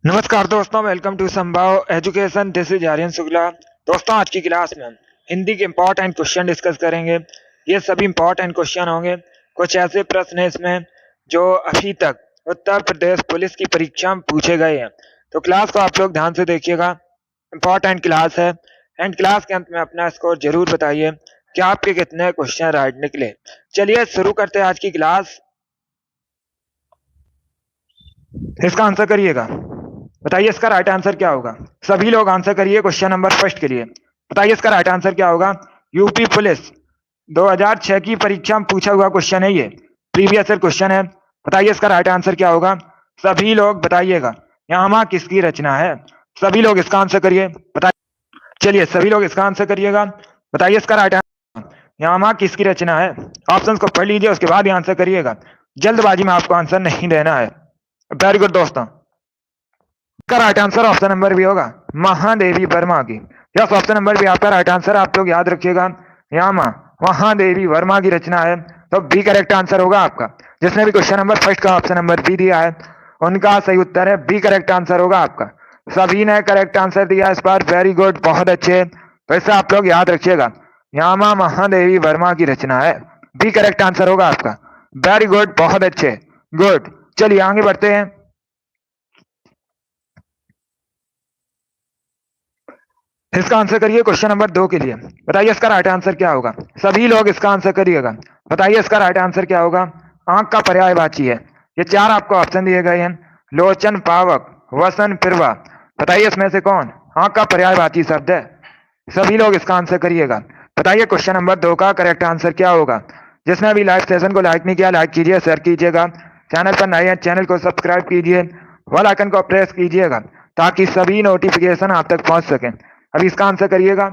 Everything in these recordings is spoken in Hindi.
नमस्कार दोस्तों, welcome to Sambhav education. This is Aryan Shukla. दोस्तों, आज की क्लास में हम हिंदी के इम्पोर्टेंट क्वेश्चन डिस्कस करेंगे। ये सभी इम्पोर्टेंट क्वेश्चन होंगे। कुछ ऐसे प्रश्न हैं इसमें जो अभी तक उत्तर प्रदेश पुलिस की परीक्षा में पूछे गए हैं। तो क्लास को आप लोग ध्यान से देखिएगा, इम्पोर्टेंट क्लास है। एंड क्लास के अंत में अपना स्कोर जरूर बताइए कि आपके कितने क्वेश्चन राइट निकले। चलिए शुरू करते हैं आज की क्लास। इसका आंसर करिएगा, बताइए इसका राइट आंसर क्या होगा। सभी लोग आंसर करिए क्वेश्चन नंबर फर्स्ट के लिए। बताइए इसका राइट आंसर क्या होगा। यूपी पुलिस 2006 की परीक्षा में पूछा हुआ क्वेश्चन है, ये प्रीवियस ईयर क्वेश्चन है। बताइए इसका राइट आंसर क्या होगा। सभी लोग बताइएगा, यहाँ किसकी रचना है। सभी लोग इसका आंसर करिए, बताइए। चलिए सभी लोग इसका आंसर करिएगा, बताइए इसका राइट आंसर यहाँ किसकी रचना है। ऑप्शंस को पढ़ लीजिए, उसके बाद ही आंसर करिएगा। जल्दबाजी में आपको आंसर नहीं देना है। वेरी गुड दोस्तों, इसका right answer option number B होगा, महादेवी वर्मा की। यस, ऑप्शन नंबर बी आपका राइट आंसर। आप लोग याद रखिएगा, यामा महादेवी वर्मा की रचना है। तो बी करेक्ट आंसर होगा आपका। जिसने भी क्वेश्चन नंबर फर्स्ट का ऑप्शन नंबर बी दिया है उनका सही उत्तर है बी करेक्ट आंसर होगा आपका। सभी ने करेक्ट आंसर दिया इस बार, वेरी गुड, बहुत अच्छे। तो इसे आप लोग याद रखिएगा, यामा महादेवी वर्मा की रचना है। बी करेक्ट आंसर होगा आपका। वेरी गुड, बहुत अच्छे, गुड। चलिए आगे बढ़ते हैं। इसका आंसर करिए क्वेश्चन नंबर 2 के लिए। बताइए इसका राइट आंसर क्या होगा। सभी लोग इसका आंसर करिएगा, बताइए इसका राइट आंसर क्या होगा। आंख का पर्यायवाची है। ये चार आपको ऑप्शन दिए गए हैं, लोचन, पावक, वसन, पिरवा। बताइए इसमें से कौन आंख का पर्यायवाची शब्द है। सभी लोग इसका आंसर करिएगा। बताइए क्वेश्चन नंबर 2 का करेक्ट आंसर क्या होगा। जिसने अभी लाइव सेशन को लाइक नहीं किया, लाइक कीजिए, शेयर कीजिएगा। चैनल पर नए हैं, चैनल को सब्सक्राइब कीजिए, बेल आइकन को प्रेस कीजिएगा ताकि सभी नोटिफिकेशन आप तक पहुंच सके। अभी इसका आंसर करिएगा।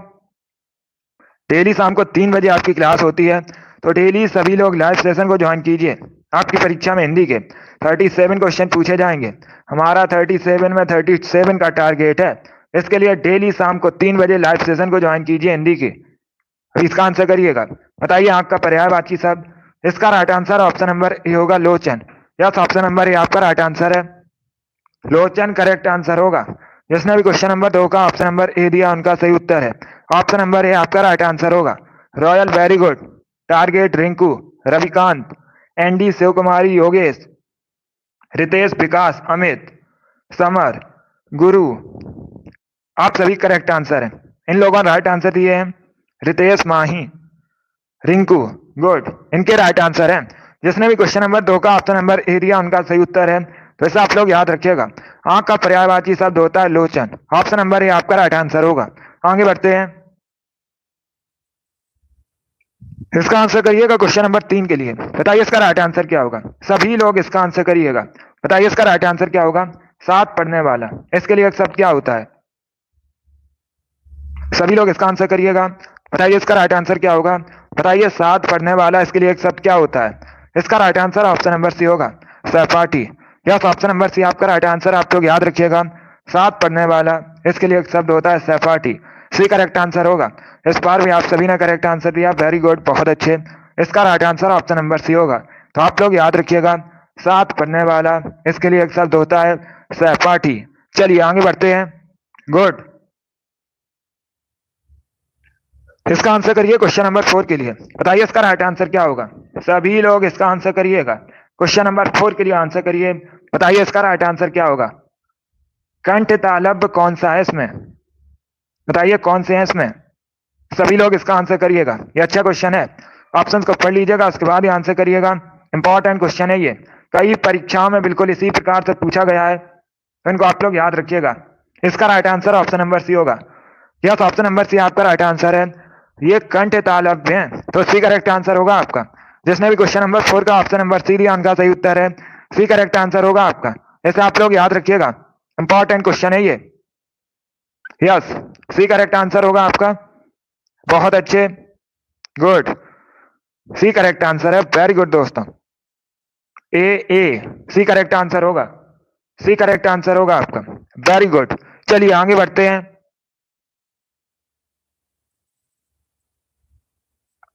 डेली शाम को 3 बजे आपकी क्लास होती है, तो डेली सभी लोग लाइव सेशन को ज्वाइन कीजिए। आपकी परीक्षा में हिंदी के 37 क्वेश्चन पूछे जाएंगे। हमारा 37 में 37 का टारगेट है। इसके लिए डेली शाम को 3 बजे लाइव सेशन को ज्वाइन कीजिए हिंदी के। अभी इसका आंसर करिएगा। बताइए आंख का पर्यायवाची शब्द। इसका right answer option number A होगा, लोचन। यस, ऑप्शन नंबर ए आपका राइट आंसर है, लोचन करेक्ट आंसर होगा। जिसने भी क्वेश्चन नंबर 2 का ऑप्शन नंबर ए दिया उनका सही उत्तर है ऑप्शन नंबर ए आपका राइट आंसर होगा। Royal, very good. Target, Rinku, Ravikant, ND, Shiv Kumari, Yogesh, Ritesh, Vikas, Amit, Samar, Guru, आप सभी करेक्ट आंसर है। इन लोगों ने राइट आंसर दिए हैं, रितेश, माही, रिंकू, गुड, इनके राइट आंसर है। जिसने भी क्वेश्चन नंबर 2 का ऑप्शन नंबर ए दिया उनका सही उत्तर है। तो इसे आप लोग याद रखिएगा, आंख का पर्यायवाची शब्द होता है लोचन। ऑप्शन नंबर ए आपका राइट आंसर होगा। आगे बढ़ते हैं। इसका आंसर करिएगा क्वेश्चन नंबर 3 के लिए। बताइए इसका राइट आंसर क्या होगा। सभी लोग इसका आंसर करिएगा। बताइए इसका राइट आंसर क्या होगा। साथ पढ़ने वाला, इसके लिए एक शब्द क्या होता है। सभी लोग इसका आंसर करिएगा। बताइए इसका राइट आंसर क्या होगा। बताइए साथ पढ़ने वाला, इसके लिए एक शब्द क्या होता है। इसका right answer option number C होगा, सहपाठी। यस, ऑप्शन नंबर सी आपका राइट आंसर। आप लोग याद रखिएगा, साथ पढ़ने वाला, इसके लिए एक शब्द होता है सहपाठी। सी करेक्ट आंसर होगा। इस बार भी आप सभी ने करेक्ट आंसर दिया, वेरी गुड, बहुत अच्छे। इसका right answer option number C होगा। तो आप लोग याद रखिएगा, साथ पढ़ने वाला, इसके लिए एक शब्द होता है सहपाठी। चलिए आगे बढ़ते हैं। गुड, इसका आंसर करिए क्वेश्चन नंबर 4 के लिए। बताइए इसका राइट आंसर क्या होगा। सभी लोग इसका आंसर करिएगा। क्वेश्चन नंबर 4 के लिए आंसर करिए। बताइए इसका राइट आंसर क्या होगा। कंठ तालब कौन सा है इसमें। बताइए कौन से हैं इसमें। सभी लोग इसका आंसर करिएगा, ये अच्छा क्वेश्चन है। ऑप्शंस को पढ़ लीजिएगा, उसके बाद ही आंसर करिएगा। इंपॉर्टेंट क्वेश्चन है ये, कई परीक्षाओं में बिल्कुल इसी प्रकार से पूछा गया है, तो इनको आप लोग याद रखिएगा। इसका right answer option number C होगा। यस, ऑप्शन नंबर सी आपका राइट आंसर है। ये कंठ तालव्य है, तो सी करेक्ट आंसर होगा आपका। जिसने भी क्वेश्चन नंबर 4 का ऑप्शन नंबर सी दिया उनका सही उत्तर है, सी करेक्ट आंसर होगा आपका। ऐसे आप लोग याद रखिएगा, इंपॉर्टेंट क्वेश्चन है ये। यस, सी करेक्ट आंसर होगा आपका, बहुत अच्छे, गुड, सी करेक्ट आंसर है, वेरी गुड दोस्तों। ए सी करेक्ट आंसर होगा, सी करेक्ट आंसर होगा आपका, वेरी गुड। चलिए आगे बढ़ते हैं।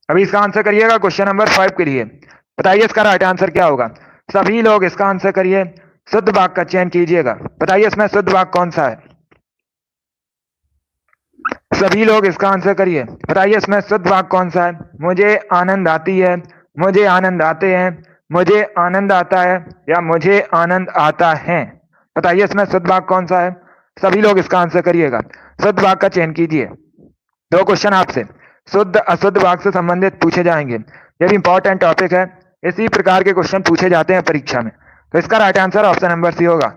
अभी इसका आंसर करिएगा क्वेश्चन नंबर 5 के लिए। बताइए इसका राइट आंसर क्या होगा। सभी लोग इसका आंसर करिए। शुद्ध वाक्य का चयन कीजिएगा। बताइए इसमें शुद्ध वाक्य कौन सा है? सभी लोग इसका आंसर करिए। बताइए इसमें शुद्ध वाक्य कौन सा है? मुझे आनंद आती है, मुझे आनंद आते हैं, मुझे आनंद आता है या मुझे आनंद आता है। बताइए इसमें शुद्ध वाक्य कौन सा है? सभी लोग इसका आंसर करिएगा। शुद्ध वाक्य का चयन कीजिए। दो क्वेश्चन आपसे शुद्ध अशुद्ध वाक्य से संबंधित पूछे जाएंगे। ये भी इंपॉर्टेंट टॉपिक है। इसी प्रकार के क्वेश्चन पूछे जाते हैं परीक्षा में। तो इसका right answer option number C होगा।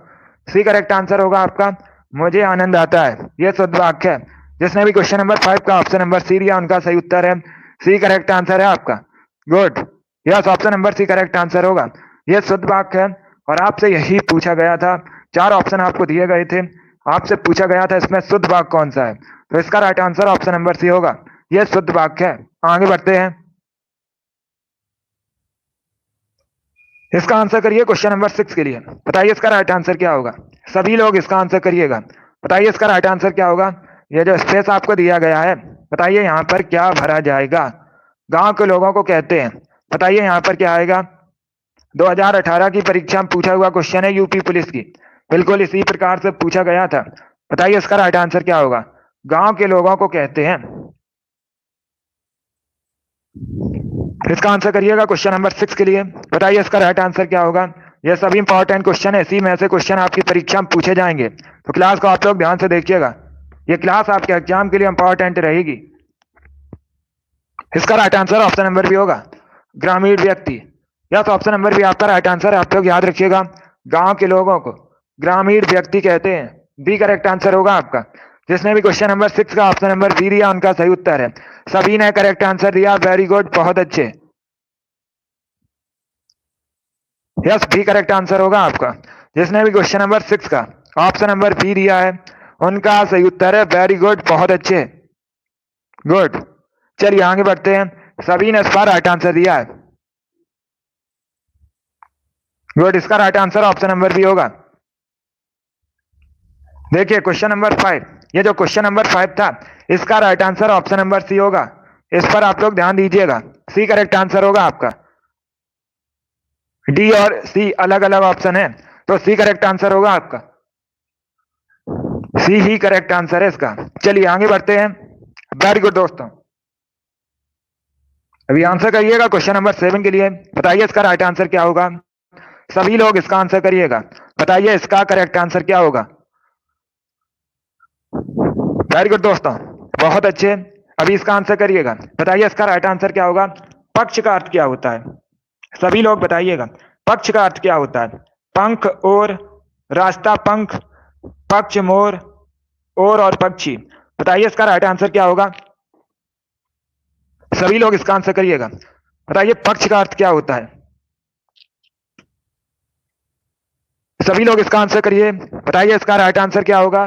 सी करेक्ट आंसर होगा आपका। मुझे आनंद आता है, यह शुद्ध वाक्य है। जिसने भी क्वेश्चन नंबर 5 का ऑप्शन नंबर सी दिया उनका सही उत्तर है सी। करेक्ट आंसर है आपका। Good, yes, option number C correct answer होगा। यह शुद्ध वाक्य है और आपसे यही पूछा गया था। 4 ऑप्शन आपको दिए गए थे, आपसे पूछा गया था इसमें शुद्ध वाक्य कौन सा है। तो इसका right answer option number C होगा। यह शुद्ध वाक्य है। आगे बढ़ते हैं। इसका आंसर करिए क्वेश्चन नंबर 6 के लिए। बताइए इसका राइट आंसर क्या होगा? सभी लोग इसका आंसर करिएगा। बताइए इसका राइट आंसर क्या होगा? ये जो स्पेस आपको दिया गया है, बताइए यहाँ पर क्या भरा जाएगा? गांव के लोगों को कहते हैं। बताइए यहाँ पर क्या आएगा? 2018 की परीक्षा में पूछा हुआ क्वेश्चन है यूपी पुलिस की। बिल्कुल इसी प्रकार से पूछा गया था। बताइए इसका राइट आंसर क्या होगा? गांव के लोगों को कहते हैं। इसका आंसर करिएगा क्वेश्चन नंबर 6 के लिए। बताइए इसका राइट आंसर क्या होगा? यह सभी इंपॉर्टेंट क्वेश्चन है, इसी में से क्वेश्चन आपकी परीक्षा में पूछे जाएंगे। तो क्लास को आप लोग ध्यान से देखिएगा। ये क्लास आपके एग्जाम के लिए इंपॉर्टेंट रहेगी। इसका राइट आंसर ऑप्शन नंबर भी होगा, ग्रामीण व्यक्ति। यस, ऑप्शन नंबर भी आपका राइट आंसर है। आप लोग याद रखिएगा, गांव के लोगों को ग्रामीण व्यक्ति कहते हैं। बी करेक्ट आंसर होगा आपका। जिसने भी क्वेश्चन नंबर 6 का ऑप्शन नंबर बी दिया उनका सही उत्तर है। सभी ने करेक्ट आंसर दिया, वेरी गुड, बहुत अच्छे। यस, बी करेक्ट आंसर होगा आपका। जिसने भी क्वेश्चन नंबर 6 का ऑप्शन नंबर बी दिया है उनका सही उत्तर है, वेरी गुड, बहुत अच्छे, गुड। चलिए आगे बढ़ते हैं। सभी ने इस बार राइट आंसर दिया है। गुड, इसका right answer option number B होगा। देखिए क्वेश्चन नंबर 5, ये जो क्वेश्चन नंबर 5 था इसका right answer option number C होगा। इस पर आप लोग ध्यान दीजिएगा। सी करेक्ट आंसर होगा आपका। डी और सी अलग अलग ऑप्शन है, तो सी करेक्ट आंसर होगा आपका। सी ही करेक्ट आंसर है इसका। चलिए आगे बढ़ते हैं। वेरी गुड दोस्तों, अभी आंसर करिएगा क्वेश्चन नंबर 7 के लिए। बताइए इसका राइट आंसर क्या होगा? सभी लोग इसका आंसर करिएगा। बताइए इसका करेक्ट आंसर क्या होगा? वेरी गुड दोस्तों, बहुत अच्छे। अभी इसका आंसर करिएगा। बताइए इसका राइट आंसर क्या होगा? पक्ष का अर्थ क्या होता है? सभी लोग बताइएगा, पक्ष का अर्थ क्या होता है? पंख और रास्ता, पंख, पक्ष, मोर, और पक्षी। बताइए इसका राइट आंसर क्या होगा? सभी लोग इसका आंसर करिएगा। बताइए पक्ष का अर्थ क्या होता है? सभी लोग इसका आंसर करिए। बताइए इसका राइट आंसर क्या होगा?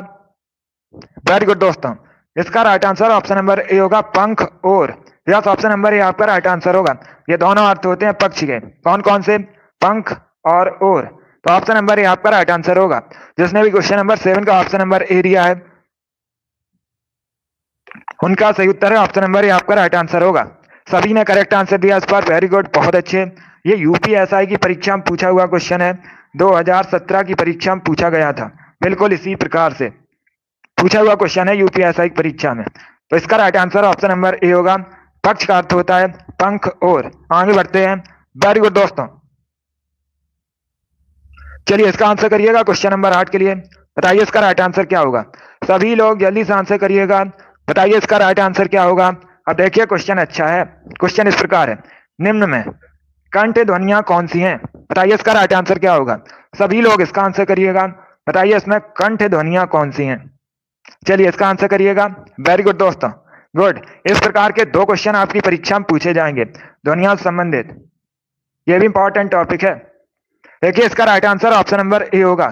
वेरी गुड दोस्तों, इसका right answer option number A होगा, पंख और। यस, ऑप्शन नंबर ए आपका राइट आंसर होगा। ये दोनों अर्थ होते हैं पक्ष के। कौन कौन से? पंख और। तो ऑप्शन नंबर ए आपका राइट आंसर होगा। जिसने भी क्वेश्चन नंबर 7 का ऑप्शन नंबर ए दिया है उनका सही उत्तर है ऑप्शन नंबर ए आपका राइट आंसर होगा। सभी ने करेक्ट आंसर दिया इस पर, वेरी गुड, बहुत अच्छे। ये यूपीएसआई की परीक्षा में पूछा हुआ क्वेश्चन है। 2017 की परीक्षा में पूछा गया था। बिल्कुल इसी प्रकार से पूछा हुआ क्वेश्चन है यूपीएसआई की परीक्षा में। तो इसका right answer option number A होगा। पक्ष का अर्थ होता है पंख और। आगे बढ़ते हैं। वेरी गुड दोस्तों, चलिए इसका आंसर करिएगा क्वेश्चन नंबर 8 के लिए। बताइए इसका राइट आंसर क्या होगा? सभी लोग जल्दी से आंसर करिएगा। बताइए इसका राइट आंसर क्या होगा? अब देखिए क्वेश्चन अच्छा है। क्वेश्चन इस प्रकार है, निम्न में कंठ ध्वनियां कौन सी हैं? बताइए इसका राइट आंसर क्या होगा? सभी लोग इसका आंसर करिएगा। बताइए इसमें कंठ ध्वनियां कौन सी हैं? चलिए इसका आंसर करिएगा। वेरी गुड दोस्तों, गुड। इस प्रकार के 2 क्वेश्चन आपकी परीक्षा में पूछे जाएंगे ध्वनियां से संबंधित। यह भी इंपॉर्टेंट टॉपिक है। देखिए इसका right answer option number A होगा।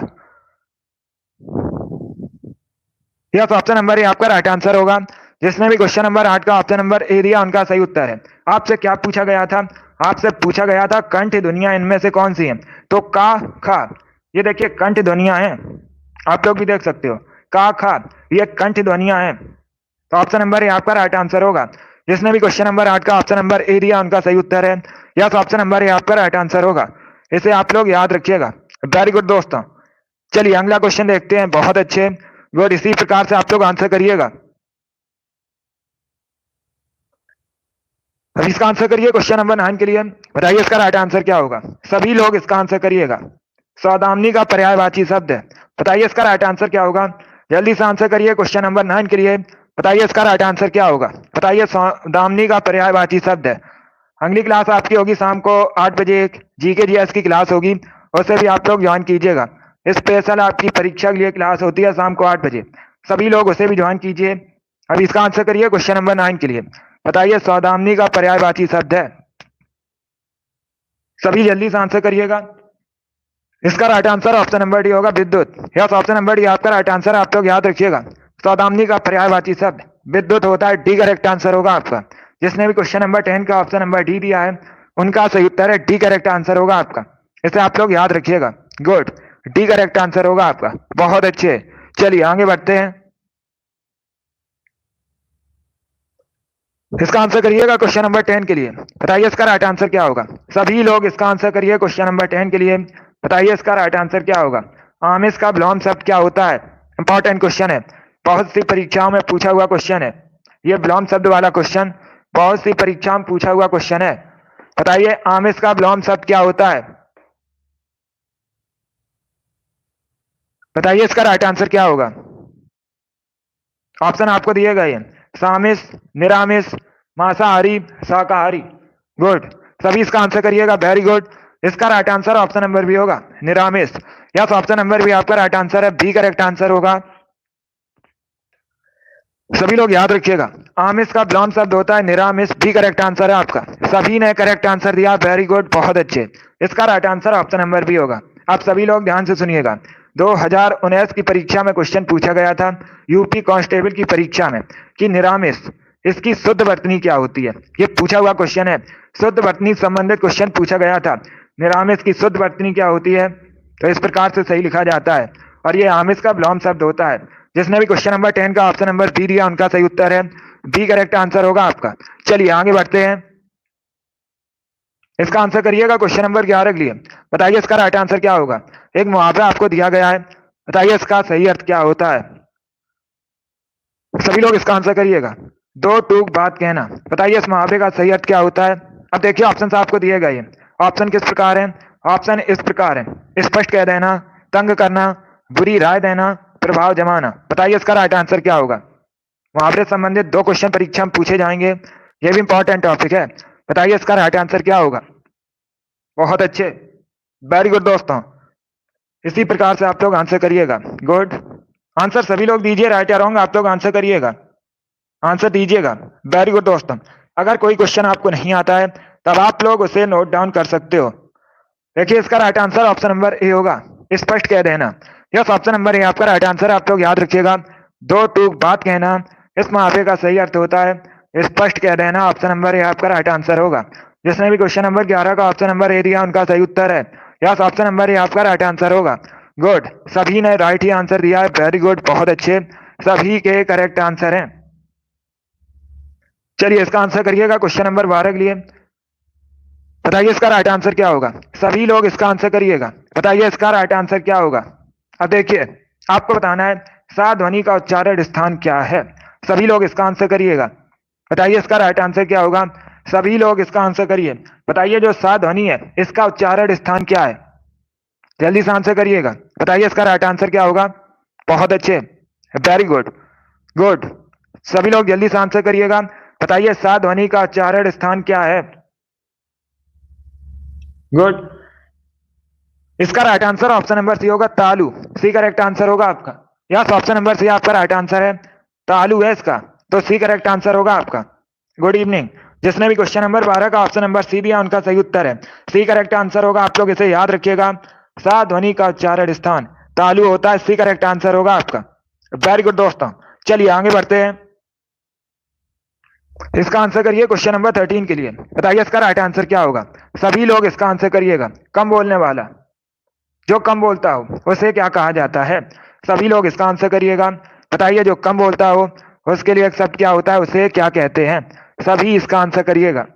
यस, ऑप्शन नंबर ए आपका राइट आंसर होगा। जिसने भी क्वेश्चन नंबर 8 का ऑप्शन नंबर ए दिया उनका सही उत्तर है। आपसे क्या पूछा गया था? आपसे पूछा गया था कंठ ध्वनियां इनमें से कौन सी हैं? तो का, खा, ये देखिए कंठ ध्वनियां हैं। आप लोग भी देख सकते हो, का, खा, ये कंठ ध्वनियां हैं। तो ऑप्शन नंबर ए आपका राइट आंसर होगा। जिसने भी क्वेश्चन नंबर 8 का ऑप्शन नंबर ए दिया उनका सही उत्तर है। यस, ऑप्शन नंबर ए आपका राइट आंसर होगा। इसे आप लोग याद रखिएगा। वेरी गुड दोस्तों। चलिए अगला क्वेश्चन देखते हैं। बहुत अच्छे, गुड। इसी प्रकार से आप लोग आंसर करिएगा। अब इसका आंसर करिए क्वेश्चन नंबर 9 के लिए। बताइए इसका राइट आंसर क्या होगा। सभी लोग इसका आंसर करिएगा। सौदामिनी का पर्यायवाची शब्द है। बताइए इसका राइट आंसर क्या होगा। जल्दी से आंसर करिए क्वेश्चन नंबर 9 के लिए। बताइए इसका राइट आंसर क्या होगा। बताइए सौदामिनी का पर्यायवाची शब्द है। अगली क्लास आपकी होगी शाम को 8 बजे, एक GK GS की क्लास होगी, उससे भी आप लोग ज्वाइन कीजिएगा। स्पेशल आपकी परीक्षा के लिए क्लास होती है शाम को 8 बजे, सभी लोग उसे भी ज्वाइन कीजिए। अब इसका आंसर करिए क्वेश्चन नंबर 9 के लिए। बताइए सौदामिनी का पर्यायवाची शब्द है। सभी जल्दी से आंसर करिएगा। इसका right answer option number D होगा, विद्युत। यस, ऑप्शन नंबर डी आपका राइट आंसर है। आप लोग याद रखिएगा, सौदामिनी का पर्यायवाची शब्द विद्युत होता है। डी करेक्ट आंसर होगा आपका। जिसने भी क्वेश्चन नंबर 10 का ऑप्शन नंबर डी दिया है उनका सही उत्तर है डी करेक्ट आंसर होगा आपका। इसे आप लोग याद रखिएगा। गुड, डी करेक्ट आंसर होगा आपका। बहुत अच्छे, चलिए आगे बढ़ते हैं। इसका आंसर करिएगा क्वेश्चन नंबर 10 के लिए। बताइए इसका राइट आंसर क्या होगा। सभी लोग इसका आंसर करिए क्वेश्चन नंबर 10 के लिए। बताइए इसका राइट आंसर क्या होगा। आमिष का विलोम शब्द क्या होता है। इंपॉर्टेंट क्वेश्चन है, बहुत सी परीक्षाओं में पूछा हुआ क्वेश्चन है। ये विलोम शब्द वाला क्वेश्चन बहुत सी परीक्षाओं में पूछा हुआ क्वेश्चन है। बताइए आमिष का विलोम शब्द क्या होता है। बताइए इसका राइट आंसर क्या होगा। ऑप्शन आपको दिए गए हैं, सामिष, निरामिष, मांसाहारी, शाकाहारी। गुड, सभी इसका आंसर करिएगा। Very good. इसका right answer option number B होगा, Niramish. Yes, option number B आपका राइट आंसर है। बी करेक्ट आंसर होगा। सभी लोग याद रखिएगा, आमिष का विलोम शब्द होता है निरामिष। बी करेक्ट आंसर है आपका। सभी ने करेक्ट आंसर दिया। वेरी गुड, बहुत अच्छे। इसका right answer option number B होगा। आप सभी लोग ध्यान से सुनिएगा। 2019 की परीक्षा में क्वेश्चन पूछा गया था, यूपी कांस्टेबल की परीक्षा में, कि निरामिष इसकी शुद्ध वर्तनी क्या होती है। ये पूछा हुआ क्वेश्चन है, शुद्ध वर्तनी संबंधित क्वेश्चन पूछा गया था। निरामिष की शुद्ध वर्तनी क्या होती है, तो इस प्रकार से सही लिखा जाता है। और ये आमिष का विलोम शब्द होता है। जिसने भी क्वेश्चन नंबर 10 का ऑप्शन नंबर बी दिया उनका सही उत्तर है बी करेक्ट आंसर होगा आपका। चलिए आगे बढ़ते हैं। इसका आंसर करिएगा क्वेश्चन नंबर 11 के लिए। बताइए इसका राइट आंसर क्या होगा। एक मुहावरा आपको दिया गया है, बताइए इसका सही अर्थ क्या होता है। सभी लोग इसका आंसर करिएगा। दो टूक बात कहना। बताइए इस मुहावरे का सही अर्थ क्या होता है। अब देखिए ऑप्शन आपको दिए गए हैं। ऑप्शन किस प्रकार है। ऑप्शन इस प्रकार है, स्पष्ट कह देना, तंग करना, बुरी राय देना, प्रभाव जमाना। बताइए इसका राइट आंसर क्या होगा। मुहावरे संबंधित 2 क्वेश्चन परीक्षा में पूछे जाएंगे, ये भी इंपॉर्टेंट टॉपिक है। बताइए इसका राइट आंसर क्या होगा। बहुत अच्छे, वेरी गुड दोस्तों। इसी प्रकार से आप लोग आंसर करिएगा। गुड, आंसर सभी लोग दीजिए। राइट या रॉन्ग आप लोग आंसर करिएगा, आंसर दीजिएगा। वेरी गुड दोस्तों। अगर कोई क्वेश्चन आपको नहीं आता है तब आप लोग उसे नोट डाउन कर सकते हो। देखिए इसका right answer option number A होगा, स्पष्ट कह देना। यस, ऑप्शन नंबर ए आपका राइट आंसर है। आप लोग याद रखिएगा, दो टूक बात कहना इस मुहावरे का सही अर्थ होता है स्पष्ट कह देना। ऑप्शन नंबर ए आपका राइट आंसर होगा। जिसने भी क्वेश्चन नंबर 11 का ऑप्शन नंबर ए दिया उनका सही उत्तर है यस, ऑप्शन नंबर ए आपका राइट आंसर होगा। गुड, सभी ने राइट ही आंसर दिया है। वेरी गुड, बहुत अच्छे, सभी के करेक्ट आंसर हैं। चलिए इसका आंसर करिएगा क्वेश्चन नंबर 12 के लिए। बताइए इसका राइट आंसर क्या होगा। सभी लोग इसका आंसर करिएगा। बताइए इसका राइट आंसर क्या होगा। अब देखिए आपको बताना है सा ध्वनि का उच्चारण स्थान क्या है। सभी लोग इसका आंसर करिएगा। बताइए इसका राइट आंसर क्या होगा। सभी लोग इसका आंसर करिए। बताइए जो सा ध्वनि है इसका उच्चारण स्थान क्या है। जल्दी से आंसर करिएगा। बताइए इसका राइट आंसर क्या होगा। बहुत अच्छे, वेरी गुड। गुड, सभी लोग जल्दी से आंसर करिएगा। बताइए सा ध्वनि का उच्चारण स्थान क्या है। गुड, इसका right answer option number C होगा, तालु। सी करेक्ट आंसर होगा आपका। यस, ऑप्शन नंबर सी आपका राइट आंसर है, तालु है इसका, तो सी करेक्ट आंसर होगा आपका। Good evening. जिसने भी क्वेश्चन नंबर 12 का ऑप्शन नंबर सी दिया उनका सही उत्तर है सी करेक्ट आंसर होगा। आप लोग इसे याद रखिएगा, सा ध्वनि का उच्चारण स्थान तालु होता है। सी करेक्ट आंसर होगा आपका। वेरी गुड दोस्तों, चलिए आगे बढ़ते हैं। इसका आंसर करिए क्वेश्चन नंबर 13 के लिए। बताइए इसका राइट आंसर क्या होगा। सभी लोग इसका आंसर करिएगा। कम बोलने वाला, जो कम बोलता हो उसे क्या कहा जाता है। सभी लोग इसका आंसर करिएगा। बताइए जो कम बोलता हो उसके लिए एक शब्द क्या होता है, उसे क्या कहते हैं। सभी इसका आंसर करिएगा।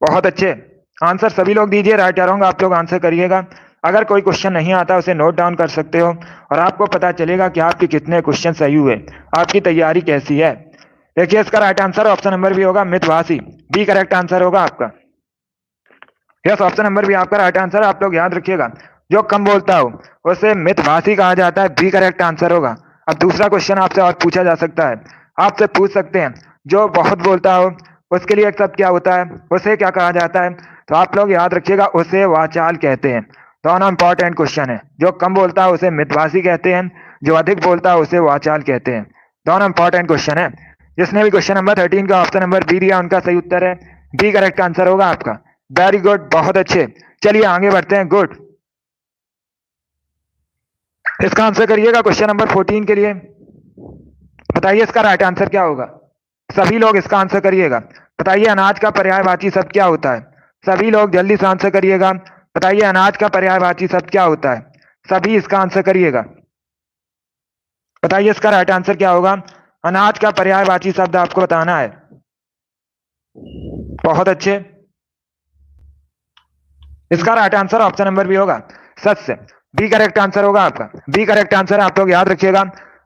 बहुत अच्छे, आंसर सभी लोग दीजिए। राइट या रॉन्ग आप लोग आंसर करिएगा। अगर कोई क्वेश्चन नहीं आता उसे नोट डाउन कर सकते हो और आपको पता चलेगा कि आपके कितने क्वेश्चन सही हुए, आपकी तैयारी कैसी है। देखिए इसका right answer option number B होगा, मितभाषी। बी करेक्ट आंसर होगा आपका। यस, ऑप्शन नंबर बी आपका राइट आंसर। आप लोग याद रखिएगा, जो कम बोलता हो उसे मितभाषी कहा जाता है। बी करेक्ट आंसर होगा। अब दूसरा क्वेश्चन आपसे और पूछा जा सकता है, आपसे पूछ सकते हैं जो बहुत बोलता हो उसके लिए एक शब्द क्या होता है, उसे क्या कहा जाता है। तो आप लोग याद रखिएगा, उसे वाचाल कहते हैं। दोनों इंपॉर्टेंट क्वेश्चन है। जो कम बोलता है उसे मितभाषी कहते हैं, जो अधिक बोलता है उसे वाचाल कहते हैं। दोनों इंपॉर्टेंट क्वेश्चन है। जिसने भी क्वेश्चन नंबर 13 का ऑप्शन नंबर बी दिया उनका सही उत्तर है बी करेक्ट आंसर होगा आपका। वेरी गुड, बहुत अच्छे। चलिए आगे बढ़ते हैं। गुड, इसका आंसर करिएगा क्वेश्चन नंबर 14 के लिए। बताइए इसका राइट आंसर क्या होगा। सभी लोग इसका आंसर करिएगा। बताइए अनाज का पर्यायवाची शब्द क्या होता है। सभी लोग जल्दी से आंसर करिएगा। बताइए अनाज का पर्यायवाची शब्द क्या होता है। सभी इसका आंसर करिएगा। बताइए इसका राइट आंसर क्या होगा। अनाज का पर्यायवाची शब्द आपको बताना है। बहुत अच्छे। इसका right answer option number B होगा, सत्य। बी करेक्ट आंसर होगा आपका। बी करेक्ट आंसर आप लोग याद रखिएगा,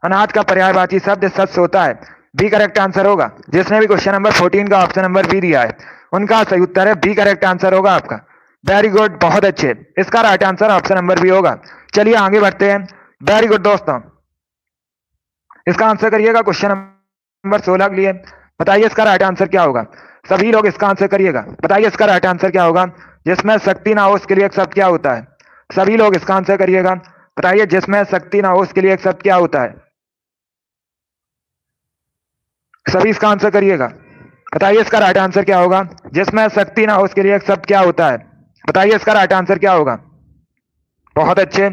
अनाज का पर्यायवाची शब्द सत्य होता है। बी करेक्ट आंसर होगा। जिसने भी क्वेश्चन नंबर 14 का ऑप्शन नंबर बी दिया है उनका सही उत्तर है बी करेक्ट आंसर होगा आपका। वेरी गुड, बहुत अच्छे। इसका right answer option number B होगा। चलिए आगे बढ़ते हैं। वेरी गुड दोस्तों, इसका आंसर करिएगा क्वेश्चन नंबर 16 के लिए। बताइए इसका राइट आंसर क्या होगा। सभी लोग इसका आंसर करिएगा। बताइए इसका राइट आंसर क्या होगा। जिसमें शक्ति ना हो उसके लिए एक शब्द क्या होता है। सभी लोग इसका आंसर करिएगा। बताइए जिसमें शक्ति ना हो उसके लिए एक शब्द क्या होता है। सभी इसका आंसर करिएगा। बताइए इसका राइट आंसर क्या होगा। जिसमें शक्ति ना हो उसके लिए एक शब्द क्या होता है। बताइए इसका राइट आंसर क्या होगा। बहुत अच्छे।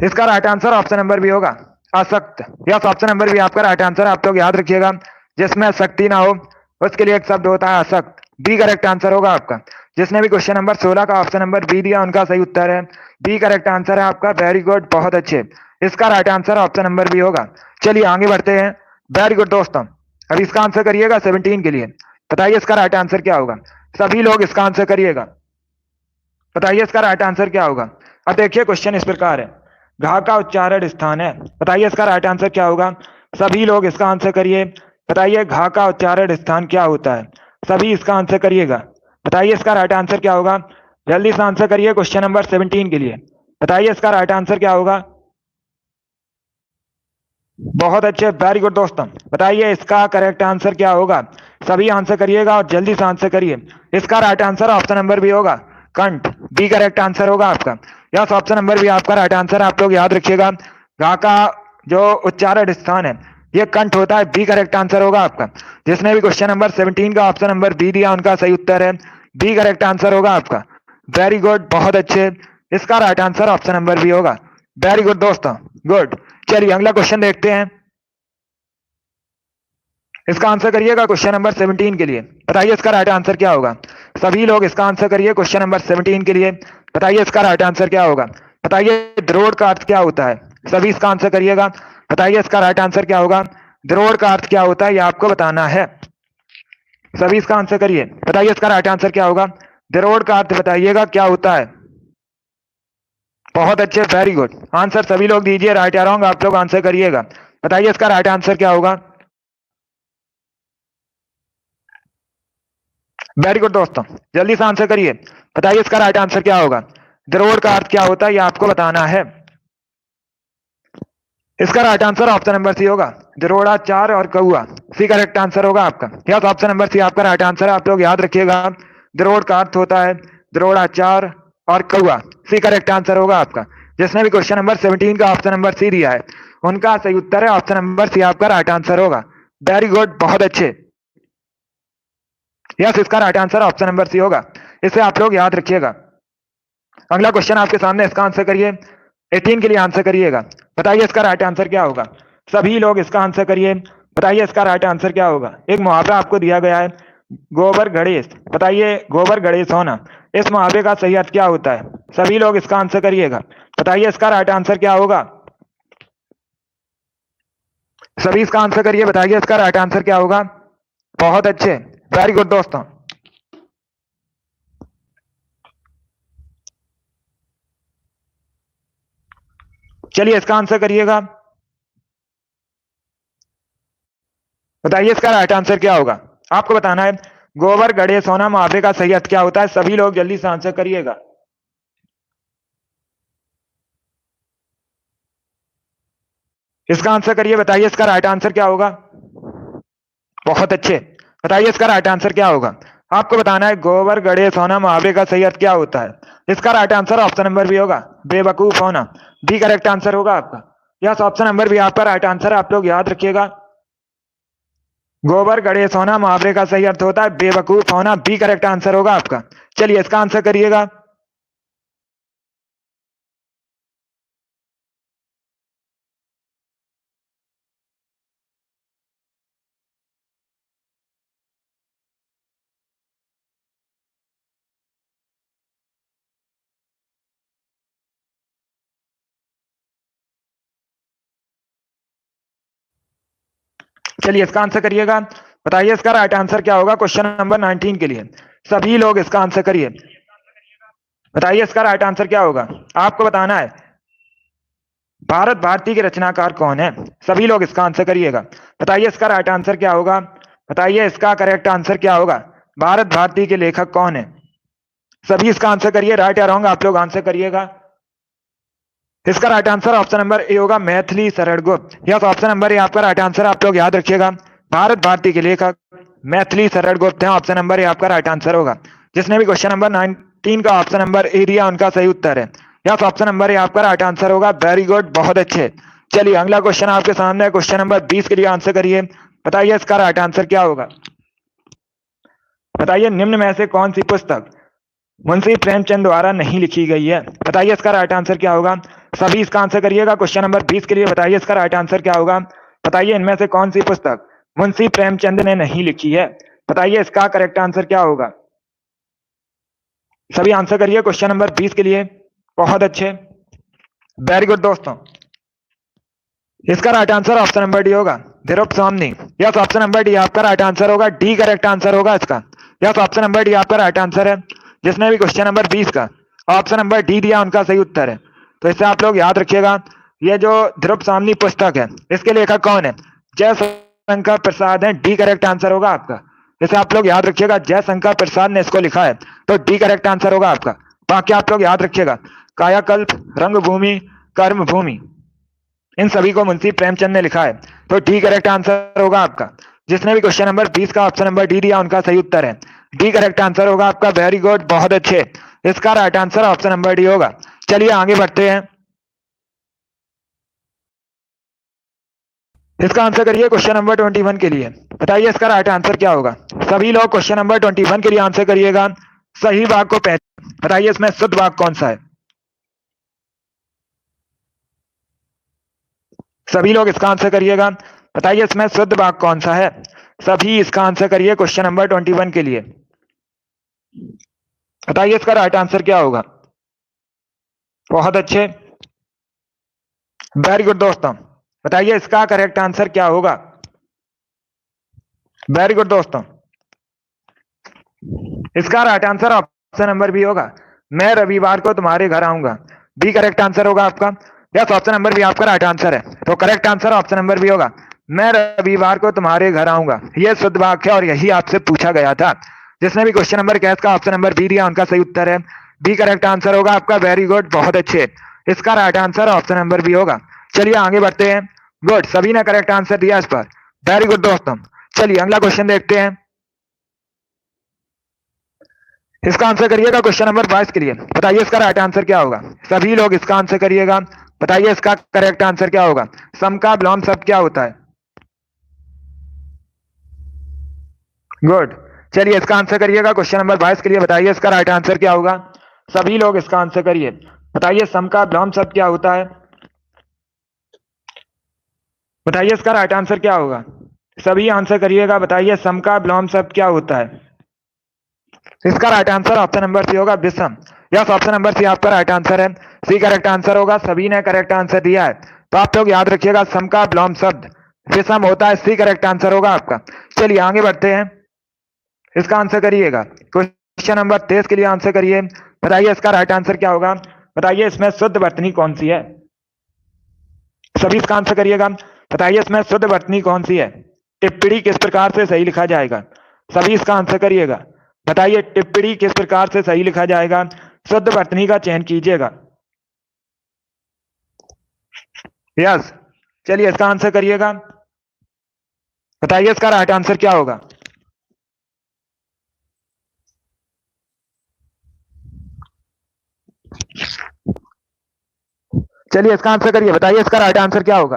इसका right answer option number B होगा, असक्त। यस, ऑप्शन नंबर बी आपका राइट आंसर। आप लोग याद रखिएगा, जिसमें शक्ति ना हो उसके लिए एक शब्द होता है असक्त। बी करेक्ट आंसर होगा आपका। जिसने भी क्वेश्चन नंबर 16 का ऑप्शन नंबर बी दिया उनका सही उत्तर है बी करेक्ट आंसर है आपका। वेरी गुड, बहुत अच्छे। इसका right answer option number B होगा। चलिए आगे बढ़ते हैं। वेरी गुड दोस्तों, अब इसका आंसर करिएगा 17 के लिए। बताइए इसका राइट आंसर क्या होगा। सभी लोग इसका आंसर करिएगा। बताइए इसका राइट आंसर क्या होगा। अब देखिए क्वेश्चन इस प्रकार है, घा का उच्चारण स्थान है। बताइए इसका राइट आंसर क्या होगा। सभी लोग इसका आंसर करिए। बताइए घा का उच्चारण स्थान क्या होता है। सभी इसका आंसर करिएगा। बताइए इसका राइट आंसर क्या होगा। जल्दी से आंसर करिए क्वेश्चन नंबर 17 के लिए। बताइए इसका राइट आंसर क्या होगा। बहुत अच्छे, वेरी गुड दोस्तों। बताइए इसका करेक्ट आंसर क्या होगा। सभी आंसर करिएगा और जल्दी से आंसर करिए। इसका right answer option number B होगा, कंठ। बी करेक्ट आंसर होगा आपका। यस, ऑप्शन नंबर बी आपका राइट आंसर। आप लोग याद रखिएगा, गा का जो उच्चारण स्थान है ये कंठ होता है। बी करेक्ट आंसर होगा आपका। जिसने भी क्वेश्चन नंबर 17 का ऑप्शन नंबर बी दिया उनका सही उत्तर है बी करेक्ट आंसर होगा आपका। वेरी गुड, बहुत अच्छे। इसका right answer option number B होगा। वेरी गुड दोस्तों, गुड। चलिए अगला क्वेश्चन देखते हैं। इसका आंसर करिएगा क्वेश्चन नंबर 17 के लिए। बताइए इसका राइट आंसर क्या होगा। सभी लोग इसका आंसर करिए क्वेश्चन नंबर 17 के लिए। बताइए इसका राइट आंसर क्या होगा। बताइए द्रोड़ का अर्थ क्या होता है। सभी इसका आंसर करिएगा। बताइए इसका राइट आंसर क्या होगा। द्रोड़ का अर्थ क्या होता है ये आपको बताना है। सभी इसका आंसर करिए। बताइए इसका राइट आंसर क्या होगा। द्रोड़ का अर्थ बताइएगा क्या होता है। बहुत अच्छे, वेरी गुड। आंसर सभी लोग दीजिए, राइट या रॉन्ग आप लोग आंसर करिएगा। बताइए इसका राइट आंसर क्या होगा। वेरी गुड दोस्तों, जल्दी से आंसर करिए। बताइए इसका राइट आंसर क्या होगा। द्रोड़ का अर्थ क्या होता है ये आपको बताना है। इसका right answer option number C होगा, द्रोणाचार और कौआ। सी करेक्ट आंसर होगा आपका। यस, ऑप्शन नंबर सी आपका राइट आंसर है। आप लोग याद रखिएगा, द्रोड़ का अर्थ होता है द्रोणाचार और कौआ। सी करेक्ट आंसर होगा आपका। जिसने भी क्वेश्चन नंबर 17 का ऑप्शन नंबर सी दिया है उनका सही उत्तर है ऑप्शन नंबर सी आपका राइट आंसर होगा। वेरी गुड, बहुत अच्छे। यस, इसका right answer option number C होगा। इसे आप लोग याद रखिएगा। अगला क्वेश्चन आपके सामने, इसका आंसर करिए। 18 के लिए आंसर करिएगा। बताइए इसका राइट आंसर क्या होगा। सभी लोग इसका आंसर करिए। बताइए इसका राइट आंसर क्या होगा। एक मुहावरा आपको दिया गया है, गोबर गणेश। बताइए गोबर गणेश होना, इस मुहावरे का सही अर्थ क्या होता है। सभी लोग इसका आंसर करिएगा। बताइए इसका राइट आंसर क्या होगा। सभी इसका आंसर करिए। बताइए इसका राइट आंसर क्या होगा। बहुत अच्छे, वेरी गुड दोस्तों। चलिए इसका आंसर करिएगा, बताइए इसका राइट आंसर क्या होगा। आपको बताना है गोबर गड़े सोना मुहावरे का सही अर्थ क्या होता है। सभी लोग जल्दी से आंसर करिएगा। इसका आंसर करिए, बताइए इसका राइट आंसर क्या होगा। बहुत अच्छे, बताइए इसका राइट आंसर क्या होगा। आपको बताना है गोबर गड़े सोना मुहावरे का सही अर्थ क्या होता है। इसका right answer option number B होगा, बेवकूफ होना। बी करेक्ट आंसर होगा आपका। यस, ऑप्शन नंबर बी आपका राइट आंसर है। आप लोग याद रखिएगा, गोबर गड़े सोना मुहावरे का सही अर्थ होता है बेवकूफ होना। बी करेक्ट आंसर होगा आपका। चलिए इसका आंसर करिएगा। चलिए इसका आंसर करिएगा, बताइए इसका राइट आंसर क्या होगा क्वेश्चन नंबर 19 के लिए। सभी लोग इसका आंसर करिए, बताइए इसका राइट आंसर क्या होगा। आपको बताना है भारत भारती के रचनाकार कौन है। सभी लोग इसका आंसर करिएगा, बताइए इसका राइट आंसर क्या होगा। बताइए इसका करेक्ट आंसर क्या होगा। भारत भारती के लेखक कौन है। सभी इसका आंसर करिए, राइट या रॉन्ग आप लोग आंसर करिएगा। इसका right answer option number A होगा, Maithili Sharan Gupt. Yes, option number A आपका राइट आंसर। आप लोग याद रखिएगा, भारत भारती के लेखक मैथिली शरण गुप्त है। ऑप्शन नंबर ए आपका राइट आंसर होगा। जिसने भी क्वेश्चन नंबर 19 का ऑप्शन नंबर ए दिया उनका सही उत्तर है। यस, ऑप्शन नंबर ए आपका राइट आंसर होगा। वेरी गुड, बहुत अच्छे। चलिए अगला क्वेश्चन आपके सामने है, क्वेश्चन नंबर 20 के लिए आंसर करिए, बताइए इसका राइट आंसर क्या होगा। बताइए निम्न में से कौन सी पुस्तक मुंशी प्रेमचंद द्वारा नहीं लिखी गई है। बताइए इसका राइट आंसर क्या होगा। सभी इसका आंसर करिएगा क्वेश्चन नंबर 20 के लिए, बताइए इसका राइट आंसर क्या होगा। बताइए इनमें से कौन सी पुस्तक मुंशी प्रेमचंद ने नहीं लिखी है। बताइए इसका करेक्ट आंसर क्या होगा। सभी आंसर करिए क्वेश्चन नंबर 20 के लिए। बहुत अच्छे, वेरी गुड दोस्तों। इसका right answer option number D होगा, ध्रुव स्वामी। यस, ऑप्शन नंबर डी आपका राइट आंसर होगा। डी करेक्ट आंसर होगा इसका। यस, ऑप्शन नंबर डी आपका राइट आंसर है। जिसने भी क्वेश्चन नंबर 20 का ऑप्शन नंबर डी दिया उनका सही उत्तर है। तो इससे आप लोग याद रखिएगा, ये जो ध्रुव स्वामी पुस्तक है इसके लेखक कौन है, जयशंकर प्रसाद है। डी करेक्ट आंसर होगा आपका। इसे आप लोग याद रखिएगा, जयशंकर प्रसाद ने इसको लिखा है, तो डी करेक्ट आंसर होगा आपका। बाकी आप लोग याद रखिएगा, कायाकल्प, रंगभूमि, कर्मभूमि, इन सभी को मुंशी प्रेमचंद ने लिखा है, तो डी करेक्ट आंसर होगा आपका। जिसने भी क्वेश्चन नंबर 20 का ऑप्शन नंबर डी दिया उनका सही उत्तर है। डी करेक्ट आंसर होगा आपका। वेरी गुड, बहुत अच्छे। इसका right answer option number D होगा। चलिए आगे बढ़ते हैं। इसका आंसर करिए क्वेश्चन नंबर 21 के लिए, बताइए इसका राइट आंसर क्या होगा। सभी लोग क्वेश्चन नंबर 21 के लिए आंसर करिएगा। सही वाक्य को पहचान, बताइए इसमें शुद्ध वाक्य कौन सा है। सभी लोग इसका आंसर करिएगा, बताइए इसमें शुद्ध वाक्य कौन सा है। सभी इसका आंसर करिए क्वेश्चन नंबर 21 के लिए, बताइए इसका राइट आंसर क्या होगा। बहुत अच्छे, वेरी गुड दोस्तों। बताइए इसका करेक्ट आंसर क्या होगा। वेरी गुड दोस्तों, इसका right answer option number B होगा, मैं रविवार को तुम्हारे घर आऊंगा। बी करेक्ट आंसर होगा आपका। यस, ऑप्शन नंबर बी आपका राइट आंसर है। तो correct answer option number B होगा, मैं रविवार को तुम्हारे घर आऊंगा। यह शुद्ध वाक्य है और यही आपसे पूछा गया था। जिसने भी क्वेश्चन नंबर कैस का ऑप्शन नंबर बी दिया उनका सही उत्तर है। बी करेक्ट आंसर होगा आपका। वेरी गुड, बहुत अच्छे। इसका right answer option number B होगा। चलिए आगे बढ़ते हैं। गुड, सभी ने करेक्ट आंसर दिया इस पर। वेरी गुड दोस्तों। चलिए अगला क्वेश्चन देखते हैं। इसका आंसर करिएगा क्वेश्चन नंबर 22 के लिए, बताइए इसका राइट आंसर क्या होगा। सभी लोग इसका आंसर करिएगा, बताइए इसका करेक्ट आंसर क्या होगा। सम का विलोम शब्द क्या होता है। गुड, चलिए इसका आंसर करिएगा क्वेश्चन नंबर 22 के लिए, बताइए इसका राइट आंसर क्या होगा। सभी लोग इसका आंसर करिए, बताइए सम का विलोम शब्द क्या होता है। बताइए इसका राइट आंसर क्या होगा। सभी आंसर करिएगा, बताइए सम का विलोम शब्द क्या होता है। इसका right answer option number C होगा, विषम। यस, ऑप्शन नंबर सी आपका राइट आंसर है। सी करेक्ट आंसर होगा। सभी ने करेक्ट आंसर दिया है, तो आप लोग याद रखिएगा सम का विलोम शब्द विषम होता है। सी करेक्ट आंसर होगा आपका। चलिए आगे बढ़ते हैं। इसका आंसर करिएगा क्वेश्चन नंबर 23 के लिए आंसर करिए, बताइए इसका राइट आंसर क्या होगा। बताइए इसमें शुद्ध वर्तनी कौन सी है। सभी इसका आंसर करिएगा। बताइए इसमें शुद्ध वर्तनी कौन सी है? टिप्पणी किस प्रकार से सही लिखा जाएगा? सभी इसका आंसर करिएगा। बताइए टिप्पणी किस प्रकार से सही लिखा जाएगा? शुद्ध वर्तनी का चयन कीजिएगा। यस, चलिए इसका आंसर करिएगा। बताइए इसका राइट आंसर क्या होगा? चलिए इसका आंसर करिए। बताइए इसका राइट आंसर क्या होगा?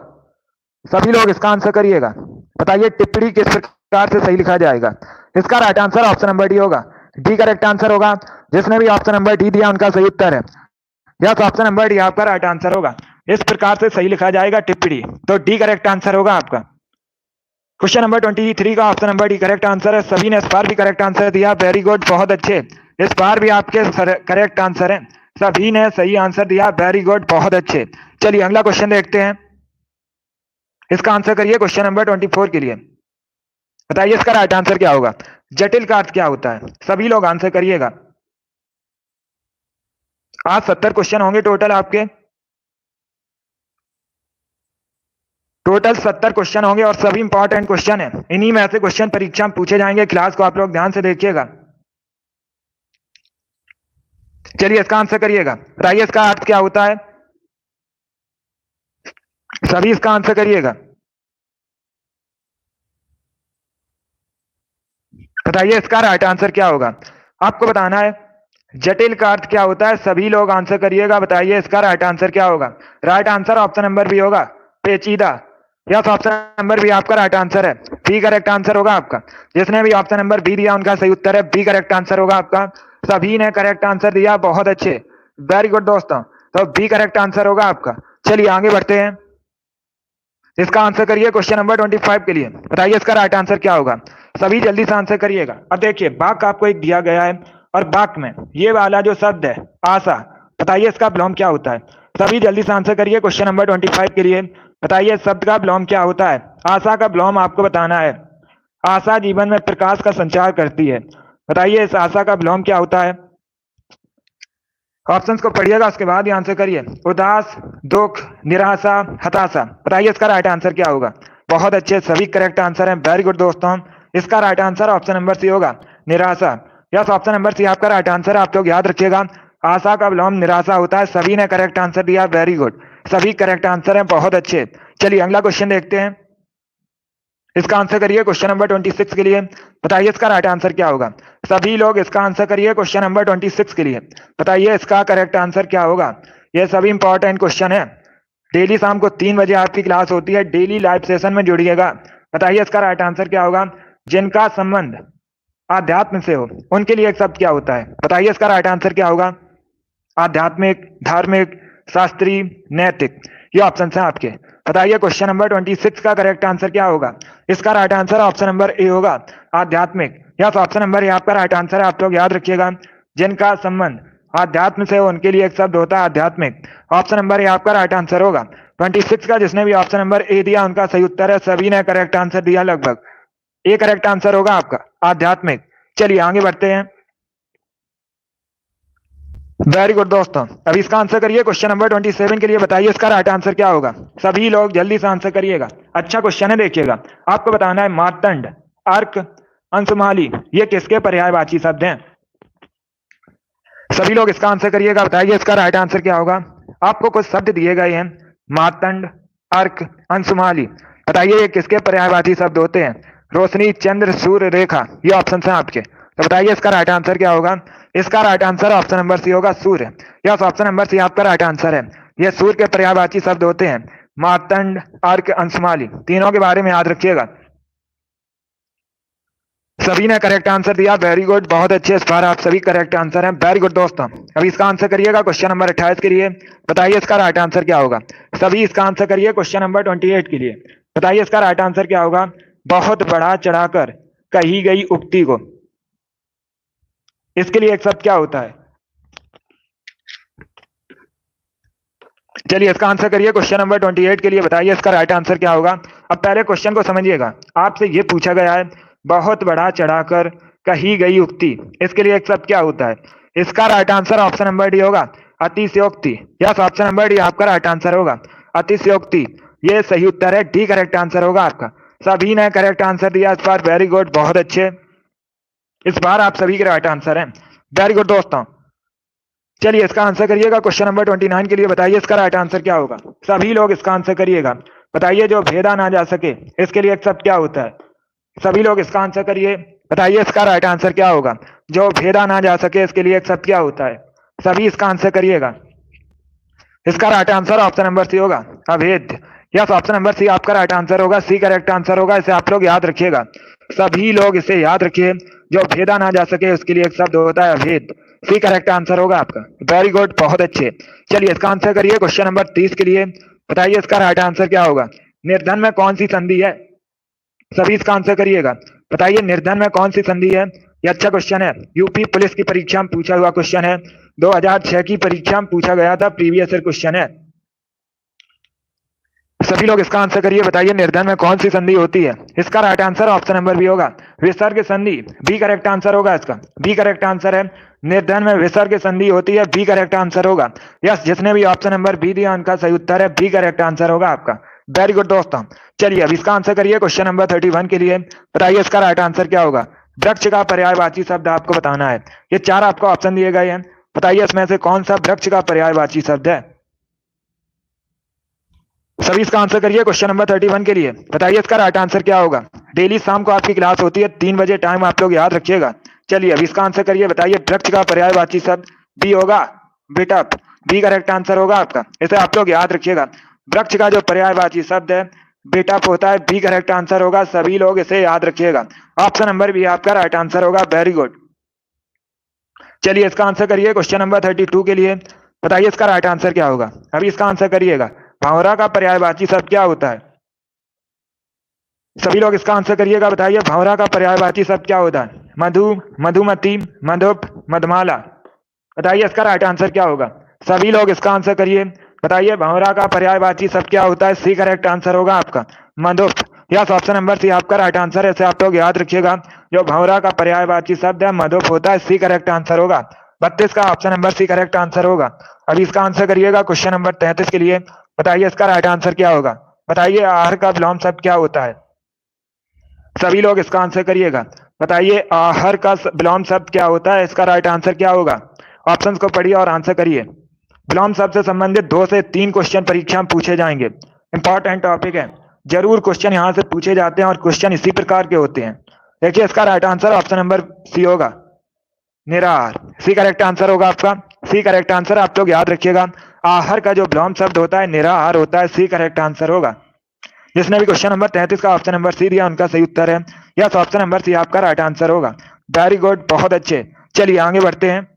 सभी लोग इसका आंसर करिएगा। बताइए टिप्पणी किस प्रकार से सही लिखा जाएगा? इसका right answer option number D होगा। डी करेक्ट आंसर होगा। जिसने भी ऑप्शन नंबर डी दिया उनका सही उत्तर है। यस, ऑप्शन नंबर डी आपका राइट आंसर होगा। इस प्रकार से सही लिखा जाएगा टिप्पणी, तो डी करेक्ट आंसर होगा आपका। क्वेश्चन नंबर 23 का option number D correct answer है। सभी ने इस बार भी करेक्ट आंसर दिया, वेरी गुड, बहुत अच्छे। इस बार भी आपके करेक्ट आंसर है, सभी ने सही आंसर दिया, वेरी गुड, बहुत अच्छे। चलिए अगला क्वेश्चन देखते हैं। इसका आंसर करिए क्वेश्चन नंबर 24 के लिए। बताइए इसका राइट आंसर क्या होगा? जटिल का अर्थ क्या होता है? सभी लोग आंसर करिएगा। आज 70 क्वेश्चन होंगे टोटल आपके। टोटल 70 क्वेश्चन होंगे और सभी इंपॉर्टेंट क्वेश्चन है। इन्हीं में ऐसे क्वेश्चन परीक्षा में पूछे जाएंगे। क्लास को आप लोग ध्यान से देखिएगा। चलिए इसका आंसर करिएगा। बताइए इसका अर्थ क्या होता है? सभी इसका आंसर करिएगा। बताइए इसका राइट आंसर क्या होगा? आपको बताना है जटिल का अर्थ क्या होता है। सभी लोग आंसर करिएगा। बताइए इसका राइट आंसर क्या होगा? Right answer option number B होगा, पेचीदा। यस, ऑप्शन नंबर बी आपका राइट आंसर है। बी करेक्ट आंसर होगा आपका। जिसने भी ऑप्शन नंबर बी दिया उनका सही उत्तर है। बी करेक्ट आंसर होगा आपका। सभी ने करेक्ट आंसर दिया, बहुत अच्छे, वेरी गुड दोस्तों। तो बी करेक्ट आंसर होगा आपका। चलिए आगे बढ़ते हैं। इसका आंसर करिए क्वेश्चन नंबर 25 के लिए। बताइए इसका राइट आंसर क्या होगा? सभी जल्दी से आंसर करिएगा। अब देखिए वाक्य आपको एक दिया गया है और वाक्य में ये वाला जो शब्द है आशा, बताइए इसका विलोम क्या होता है? सभी जल्दी से आंसर करिए क्वेश्चन नंबर 25 के लिए। बताइए शब्द का विलोम क्या होता है? आशा का विलोम आपको बताना है। आशा जीवन में प्रकाश का संचार करती है। बताइए इस आशा का विलोम क्या होता है? ऑप्शंस को पढ़िएगा, उसके बाद ही आंसर करिए। उदास, दुख, निराशा, हताशा। बताइए इसका राइट आंसर क्या होगा? बहुत अच्छे, सभी करेक्ट आंसर हैं, वेरी गुड दोस्तों। इसका right answer option number C होगा, निराशा। यस, ऑप्शन नंबर सी आपका राइट आंसर है। आप लोग याद रखिएगा, आशा का विलोम निराशा होता है। सभी ने करेक्ट आंसर दिया, वेरी गुड, सभी करेक्ट आंसर हैं, बहुत अच्छे। चलिए अगला क्वेश्चन देखते हैं। इसका आंसर करिए क्वेश्चन नंबर 26 के लिए। बताइए इसका राइट आंसर क्या होगा? सभी लोग इसका आंसर करिए क्वेश्चन नंबर 26 के लिए। बताइए इसका करेक्ट आंसर क्या होगा? ये सभी इंपॉर्टेंट क्वेश्चन है। डेली शाम को 3 बजे आपकी क्लास होती है, डेली लाइव सेशन में जुड़िएगा। बताइए इसका राइट आंसर क्या होगा? जिनका संबंध आध्यात्म से हो उनके लिए एक शब्द क्या होता है? बताइए इसका राइट आंसर क्या होगा? आध्यात्मिक, धार्मिक, शास्त्रीय, नैतिक। ये ऑप्शन है आपके। बताइए क्वेश्चन नंबर 26 का करेक्ट आंसर क्या होगा? इसका right answer option number A होगा, आध्यात्मिक। यस, ऑप्शन नंबर ए आपका राइट आंसर है। आप लोग याद रखिएगा, जिनका संबंध आध्यात्म से हो उनके लिए एक शब्द होता है आध्यात्मिक। ऑप्शन नंबर ए आपका राइट आंसर होगा। 26 का जिसने भी ऑप्शन नंबर ए दिया उनका सही उत्तर है। सभी ने करेक्ट आंसर दिया, लगभग। ए करेक्ट आंसर होगा आपका, आध्यात्मिक। चलिए आगे बढ़ते हैं। वेरी गुड दोस्तों, अब इसका आंसर करिए क्वेश्चन नंबर 27 के लिए। बताइए इसका राइट आंसर क्या होगा? सभी लोग जल्दी से आंसर करिएगा। अच्छा क्वेश्चन है, देखिएगा। आपको बताना है मार्तंड, अर्क, अंशुमाली, ये किसके पर्यायवाची शब्द हैं? सभी लोग इसका आंसर करिएगा। बताइए इसका राइट आंसर क्या होगा? आपको कुछ शब्द दिए गए हैं, मार्तंड, अर्क, अंशुमाली। बताइए ये किसके पर्यायवाची शब्द होते हैं? रोशनी, चंद्र, सूर्य, रेखा। ये ऑप्शन है आपके। तो बताइए इसका राइट आंसर क्या होगा? इसका right answer option number C होगा, सूर्य। यस, ऑप्शन नंबर सी आपका राइट आंसर है। ये सूर्य के पर्यायवाची शब्द होते हैं, मार्तंड, अर्क, अंशुमाली। तीनों के बारे में याद रखिएगा। सभी ने करेक्ट आंसर दिया, वेरी गुड, बहुत अच्छे। इस बार आप सभी करेक्ट आंसर हैं, वेरी गुड दोस्तों। अभी इसका आंसर करिएगा क्वेश्चन नंबर 28 के लिए। बताइए इसका राइट आंसर क्या होगा? सभी इसका आंसर करिए क्वेश्चन नंबर 28 के लिए। बताइए इसका राइट आंसर क्या होगा? बहुत बढ़ा चढ़ाकर कही गई उक्ति को, इसके लिए एक शब्द क्या होता है? चलिए इसका आंसर करिए क्वेश्चन नंबर 28 के लिए। बताइए इसका राइट आंसर क्या होगा? अब पहले क्वेश्चन को समझिएगा। आपसे ये पूछा गया है, बहुत बढ़ा चढ़ाकर कही गई उक्ति, इसके लिए एक शब्द क्या होता है? इसका right answer option number D होगा, अतिशयोक्ति। यस, ऑप्शन नंबर डी आपका राइट आंसर होगा, अतिशयोक्ति। ये सही उत्तर है, डी करेक्ट आंसर होगा आपका। सभी ने करेक्ट आंसर दिया इस बार, वेरी गुड, बहुत अच्छे। इस बार आप सभी के राइट आंसर हैं, वेरी गुड दोस्तों। चलिए इसका आंसर करिएगा। क्वेश्चन नंबर 29 के लिए बताइए इसका राइट आंसर क्या होगा। सभी लोग इसका आंसर करिएगा। बताइए जो भेदा ना जा सके इसके लिए एक शब्द क्या होता है। सभी लोग इसका आंसर करिए। बताइए इसका राइट आंसर क्या होगा। जो भेदा ना जा सके इसके लिए एक शब्द क्या होता है। सभी इसका आंसर करिएगा। इसका right answer option number C होगा, अभेद। यस, ऑप्शन नंबर सी आपका राइट आंसर होगा, सी करेक्ट आंसर होगा। इसे आप लोग याद रखिएगा, सभी लोग इसे याद रखिए। जो भेदा ना जा सके उसके लिए एक शब्द होता है अभेद। सी करेक्ट आंसर होगा आपका, वेरी गुड, बहुत अच्छे। चलिए इसका आंसर करिए क्वेश्चन नंबर 30 के लिए। बताइए इसका राइट आंसर क्या होगा। निर्धन में कौन सी संधि है। सभी इसका आंसर करिएगा। बताइए निर्धन में कौन सी संधि है। ये अच्छा क्वेश्चन है, यूपी पुलिस की परीक्षा में पूछा हुआ क्वेश्चन है, 2006 की परीक्षा में पूछा गया था, प्रीवियस ईयर क्वेश्चन है। सभी लोग इसका आंसर करिए। बताइए निर्धन में कौन सी संधि होती है। इसका right answer option number B होगा, विसर्ग संधि। बी करेक्ट आंसर होगा इसका, बी करेक्ट आंसर है। निर्धन में विसर्ग संधि होती है, बी करेक्ट आंसर होगा। यस, जिसने भी ऑप्शन नंबर बी दिया उनका सही उत्तर है, बी करेक्ट आंसर होगा आपका, वेरी गुड दोस्तों। चलिए अब इसका आंसर करिए क्वेश्चन नंबर 31 के लिए। बताइए इसका राइट आंसर क्या होगा। वृक्ष का पर्यायवाची शब्द आपको बताना है। ये चार आपको ऑप्शन दिए गए हैं। बताइए इसमें से कौन सा वृक्ष का पर्यायवाची शब्द है। सभी इसका आंसर करिए क्वेश्चन नंबर 31 के लिए। बताइए इसका राइट आंसर क्या होगा। डेली शाम को आपकी क्लास होती है 3 बजे, टाइम आप लोग याद रखिएगा। चलिए अब इसका आंसर करिए। बताइए वृक्ष का पर्यायवाची शब्द बी होगा, बिटअप। बी करेक्ट आंसर होगा आपका, इसे आप लोग याद रखिएगा। वृक्ष का जो पर्यायवाची शब्द है बिटअप होता है, बी करेक्ट आंसर होगा। सभी लोग इसे याद रखिएगा। ऑप्शन नंबर बी आपका राइट आंसर होगा, वेरी गुड। चलिए इसका आंसर करिए क्वेश्चन नंबर 32 के लिए। बताइए इसका राइट आंसर क्या होगा। अभी इसका आंसर करिएगा। भावरा का पर्यायवाची शब्द क्या होता है। सभी लोग इसका आंसर करिएगा। बताइए भावरा का पर्यायवाची शब्द क्या होता है। मधु, मधुमती, मधुप, मधुमाला। बताइए इसका राइट आंसर क्या होगा। सभी लोग इसका आंसर करिए। बताइए भावरा का पर्यायवाची शब्द क्या होता है। सी करेक्ट आंसर होगा आपका, मधुप। यस, ऑप्शन नंबर सी आपका राइट आंसर है, इसे आप लोग याद रखिएगा। जो भावरा का पर्यायवाची शब्द है मधुप होता है, सी करेक्ट आंसर होगा। 32 का option number C correct answer होगा। अभी इसका आंसर करिएगा क्वेश्चन नंबर 33 के लिए। बताइए इसका राइट आंसर क्या होगा। बताइए आहार का विलोम शब्द क्या होता है। सभी लोग इसका आंसर करिएगा। बताइए आहार का विलोम शब्द क्या होता है। इसका राइट आंसर क्या होगा। ऑप्शंस को पढ़िए और आंसर करिए। विलोम शब्द से संबंधित 2 से 3 क्वेश्चन परीक्षा में पूछे जाएंगे, इंपॉर्टेंट टॉपिक है, जरूर क्वेश्चन यहाँ से पूछे जाते हैं और क्वेश्चन इसी प्रकार के होते हैं। देखिए इसका right answer option number C होगा, निराहार। सी करेक्ट आंसर होगा आपका, सी करेक्ट आंसर आप लोग याद रखिएगा। आहार का जो विलोम शब्द होता है निराहार होता है, सी करेक्ट आंसर होगा। जिसने भी क्वेश्चन नंबर 33 का ऑप्शन नंबर सी दिया उनका सही उत्तर है। यस, ऑप्शन नंबर सी आपका राइट आंसर होगा, वेरी गुड, बहुत अच्छे। चलिए आगे बढ़ते हैं।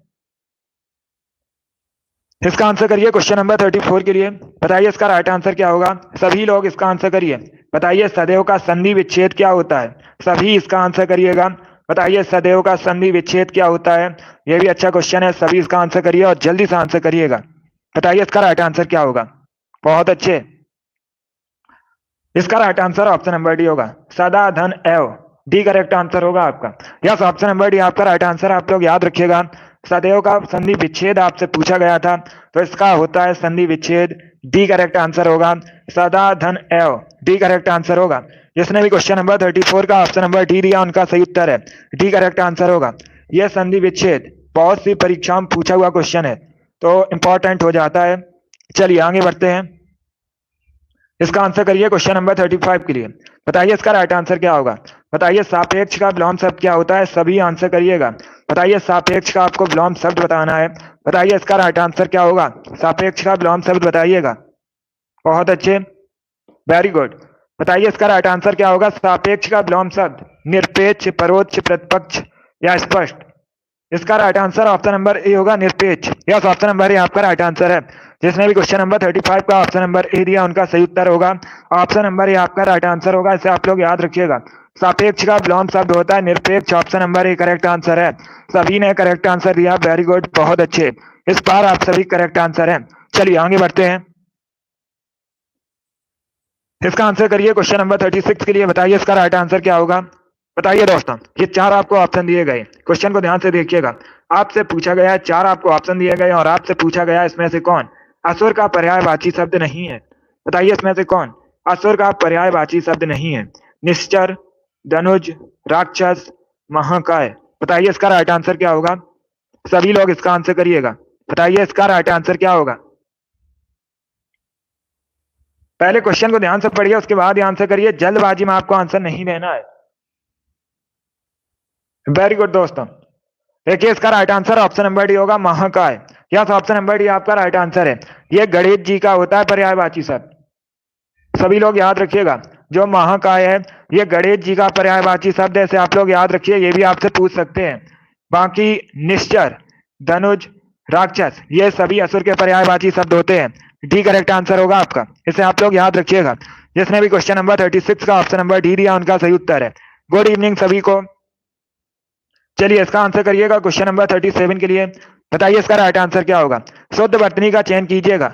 इसका आंसर करिए क्वेश्चन नंबर 34 के लिए। बताइए इसका राइट आंसर क्या होगा। सभी लोग इसका आंसर करिए। बताइए सदैव का संधि विच्छेद क्या होता है। सभी इसका आंसर करिएगा। बताइए सदैव का संधि विच्छेद क्या होता है। यह भी अच्छा क्वेश्चन है, सभी इसका आंसर करिए और जल्दी से आंसर करिएगा। बताइए इसका राइट आंसर क्या होगा। बहुत अच्छे। इसका right answer option number D होगा, सदा धन एव। डी करेक्ट आंसर होगा आपका। यस, ऑप्शन नंबर डी आपका राइट आंसर, आप लोग याद रखिएगा। सदैव का संधि विच्छेद आपसे पूछा गया था, तो इसका होता है संधि विच्छेद, डी करेक्ट आंसर होगा। सदा धन एव, डी करेक्ट आंसर होगा। जिसने भी क्वेश्चन नंबर 34 का ऑप्शन नंबर डी दिया उनका सही उत्तर है, डी करेक्ट आंसर होगा। यह संधि विच्छेद बहुत सी परीक्षाओं में पूछा हुआ क्वेश्चन है, तो इंपॉर्टेंट हो जाता है। चलिए आगे बढ़ते हैं। इसका आंसर करिए क्वेश्चन नंबर 35 के लिए। बताइए इसका राइट आंसर क्या होगा। बताइए सापेक्ष का विलोम शब्द क्या होता है। सभी आंसर करिएगा। बताइए सापेक्ष का आपको विलोम शब्द बताना है। बताइए इसका राइट आंसर क्या होगा। सापेक्ष का विलोम शब्द बताइएगा। बहुत अच्छे, वेरी गुड। बताइए इसका राइट आंसर क्या होगा। सापेक्ष का विलोम शब्द निरपेक्ष, परोक्ष, प्रतिपक्ष या स्पष्ट। इसका right answer option number A होगा, निरपेक्ष। यस, ऑप्शन नंबर ए आपका राइट आंसर है। जिसने भी क्वेश्चन नंबर 35 का ऑप्शन नंबर ए दिया उनका सही उत्तर होगा, ऑप्शन नंबर ए आपका राइट आंसर होगा। इसे आप लोग याद रखिएगा। सापेक्ष का विलोम शब्द होता है निरपेक्ष, option number A correct answer है। सभी ने करेक्ट आंसर दिया, वेरी गुड, बहुत अच्छे। इस बार आप सभी करेक्ट आंसर है। चलिए आगे बढ़ते हैं। इसका आंसर करिए क्वेश्चन नंबर 36 के लिए। बताइए इसका राइट आंसर क्या होगा। बताइए दोस्तों, ये 4 आपको ऑप्शन दिए गए, क्वेश्चन को ध्यान से देखिएगा। आपसे पूछा गया है, 4 आपको ऑप्शन दिए गए और आपसे पूछा गया इसमें से कौन असुर का पर्यायवाची शब्द नहीं है। बताइए इसमें से कौन। असुर का पर्यायवाची शब्द नहीं है। निश्चर, धनुज, राक्षस, महाकाय। बताइए इसका राइट आंसर क्या होगा? सभी लोग इसका आंसर करिएगा। बताइए इसका राइट आंसर क्या होगा? पहले क्वेश्चन को ध्यान से पढ़िए, उसके बाद ही आंसर करिए। जल्दबाजी में आपको आंसर नहीं देना है। वेरी गुड दोस्तों। देखिए इसका right answer option number D होगा, महाकाय। यस, ऑप्शन नंबर डी आपका राइट आंसर है। ये गणेश जी का होता है पर्यायवाची शब्द। सभी लोग याद रखिएगा, जो महाकाय है ये गणेश जी का पर्यायवाची शब्द है। इसे आप लोग याद रखिए, ये भी आपसे पूछ सकते हैं। बाकी निश्चर, धनुज, राक्षस ये सभी असुर के पर्यायवाची शब्द होते हैं। डी करेक्ट आंसर होगा आपका, इसे आप लोग याद रखिएगा। जिसने भी क्वेश्चन नंबर 36 का ऑप्शन नंबर डी दिया उनका सही उत्तर है। गुड इवनिंग सभी को। चलिए इसका आंसर करिएगा क्वेश्चन नंबर 37 के लिए। बताइए इसका राइट आंसर क्या होगा? शुद्ध वर्तनी का चयन कीजिएगा।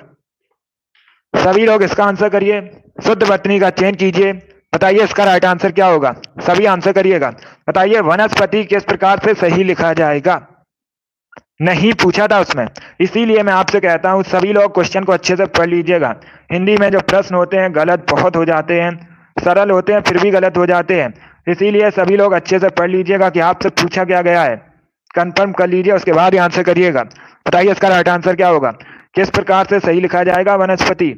सभी लोग इसका आंसर करिए। शुद्ध वर्तनी का चयन कीजिए। बताइए इसका राइट आंसर क्या होगा? सभी आंसर करिएगा। बताइए वनस्पति किस प्रकार से सही लिखा जाएगा? नहीं पूछा था उसमें, इसीलिए मैं आपसे कहता हूं सभी लोग क्वेश्चन को अच्छे से पढ़ लीजिएगा। हिंदी में जो प्रश्न होते हैं गलत बहुत हो जाते हैं, सरल होते हैं फिर भी गलत हो जाते हैं। इसीलिए सभी लोग अच्छे से पढ़ लीजिएगा कि आपसे पूछा क्या गया है, कंफर्म कर लीजिए, उसके बाद ही आंसर करिएगा। बताइए इसका राइट आंसर क्या होगा? किस प्रकार से सही लिखा जाएगा वनस्पति?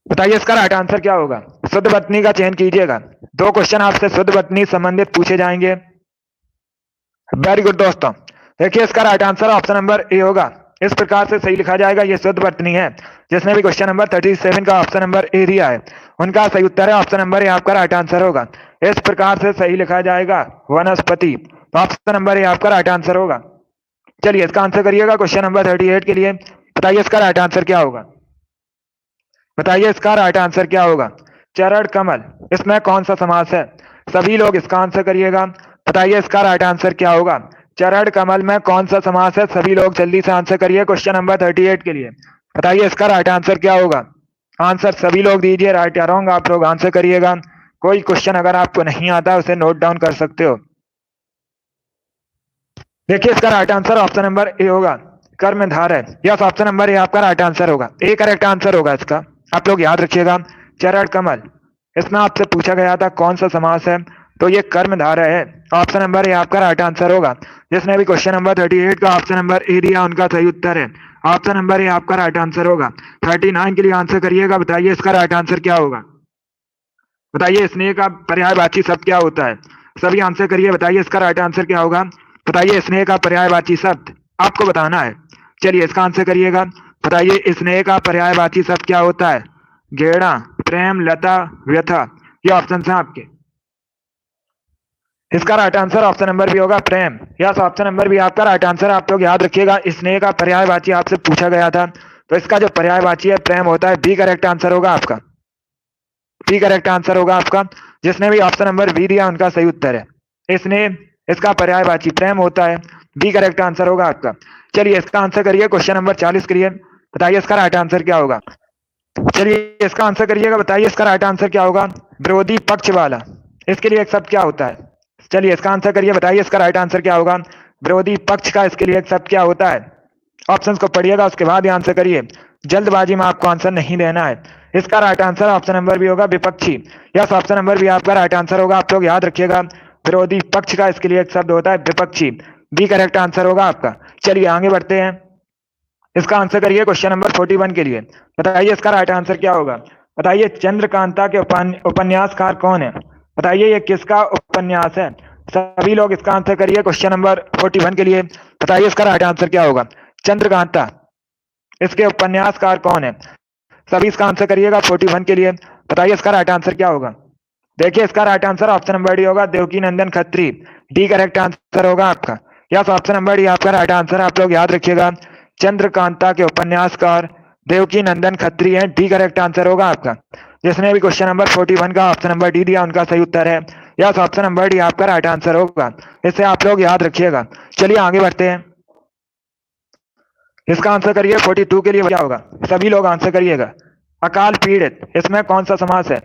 बताइए इसका राइट आंसर क्या होगा? शुद्ध वर्तनी का चयन कीजिएगा। 2 क्वेश्चन आपसे शुद्ध वर्तनी संबंधित पूछे जाएंगे। वेरी गुड दोस्तों। देखिए इसका right answer option number A होगा। इस प्रकार से सही लिखा जाएगा, ये शुद्ध वर्तनी है। जिसने भी क्वेश्चन नंबर 37 का ऑप्शन नंबर ए दिया है उनका सही उत्तर है ऑप्शन नंबर ए आपका राइट आंसर होगा। इस प्रकार से सही लिखा जाएगा वनस्पति, तो ऑप्शन नंबर ए आपका राइट आंसर होगा। चलिए इसका आंसर करिएगा क्वेश्चन नंबर 38 के लिए। बताइए इसका राइट आंसर क्या होगा? बताइए इसका राइट आंसर क्या होगा? चरण कमल, इसमें कौन सा समास है? सभी लोग इसका आंसर करिएगा। बताइए इसका राइट आंसर क्या होगा? चरण कमल में कौन सा समास है? सभी लोग जल्दी से आंसर करिए क्वेश्चन नंबर 38 के लिए। बताइए इसका राइट आंसर क्या होगा? आंसर सभी लोग दीजिए, राइट या रॉन्ग आप लोग आंसर करिएगा। कोई क्वेश्चन अगर आपको नहीं आता उसे नोट डाउन कर सकते हो। देखिए इसका right answer option number A होगा, कर्मधारय है। यस, ऑप्शन नंबर ए आपका राइट आंसर होगा। ए करेक्ट आंसर होगा इसका, आप लोग याद रखिएगा। चरण कमल, इसमें आपसे पूछा गया था कौन सा समास है, तो ये कर्मधारय है। ऑप्शन नंबर ए आपका राइट आंसर होगा। जिसने भी क्वेश्चन नंबर 38 का ऑप्शन नंबर ए दिया उनका सही उत्तर है ऑप्शन नंबर ए आपका राइट आंसर होगा। 39 के लिए आंसर करिएगा। बताइए इसका राइट आंसर क्या होगा? बताइए स्नेह का पर्यायवाची शब्द क्या होता है? सभी आंसर करिए। बताइए इसका राइट आंसर क्या होगा? बताइए स्नेह का पर्यायवाची शब्द आपको बताना है। चलिए इसका आंसर करिएगा। बताइए स्नेह का पर्यायवाची शब्द क्या होता है? घृणा, प्रेम, लता, व्यथा, ये ऑप्शन है आपके। इसका right answer option number B होगा, प्रेम। यस, ऑप्शन नंबर बी आपका राइट आंसर। आप लोग याद रखिएगा, स्नेह का पर्यायवाची आपसे पूछा गया था, तो इसका जो पर्यायवाची है प्रेम होता है। बी करेक्ट आंसर होगा आपका, बी करेक्ट आंसर होगा आपका। जिसने भी ऑप्शन नंबर बी दिया उनका सही उत्तर है। स्नेह, इसका पर्यायवाची प्रेम होता है। बी करेक्ट आंसर होगा आपका। चलिए इसका आंसर करिए क्वेश्चन नंबर 40 के लिए। बताइए इसका राइट आंसर क्या होगा? चलिए इसका आंसर करिएगा। बताइए इसका राइट आंसर क्या होगा? विरोधी पक्ष वाला, इसके लिए एक शब्द क्या होता है? चलिए इसका आंसर करिए। बताइए इसका राइट आंसर क्या होगा? विरोधी पक्ष का इसके लिए एक शब्द क्या होता है? ऑप्शंस को पढ़िएगा, उसके बाद ही आंसर करिए। जल्दबाजी में आपको आंसर नहीं देना है। इसका right answer option number B होगा, विपक्षी। यस, ऑप्शन नंबर बी आपका राइट आंसर होगा। आप लोग याद रखिएगा, विरोधी पक्ष का इसके लिए एक शब्द होता है विपक्षी। बी करेक्ट आंसर होगा आपका। चलिए आगे बढ़ते हैं। इसका आंसर करिए क्वेश्चन नंबर 41 के लिए। बताइए इसका राइट आंसर क्या होगा? बताइए चंद्रकांता के उपन्यासकार कौन है? बताइए ये किसका उपन्यास है? सभी लोग इसका आंसर करिए क्वेश्चन नंबर 41 के लिए। बताइए इसका राइट आंसर क्या होगा? चंद्रकांता, इसके उपन्यासकार कौन है? सभी इसका आंसर करिएगा 41 के लिए। बताइए इसका राइट आंसर क्या होगा? देखिए इसका right answer option number D होगा, देवकी नंदन खत्री। डी करेक्ट आंसर होगा आपका। यस, ऑप्शन नंबर डी आपका राइट आंसर। आप लोग याद रखिएगा, चंद्रकांता के उपन्यासकार देवकी नंदन खत्री हैं। डी करेक्ट आंसर होगा आपका। जिसने भी क्वेश्चन नंबर 41 का ऑप्शन नंबर डी दिया उनका सही उत्तर है। यस, ऑप्शन नंबर डी आपका राइट आंसर होगा। इसे आप लोग याद रखिएगा। चलिए आगे बढ़ते हैं। इसका आंसर करिए 42 के लिए क्या होगा? सभी लोग आंसर करिएगा। अकाल पीड़ित, इसमें कौन सा समास है?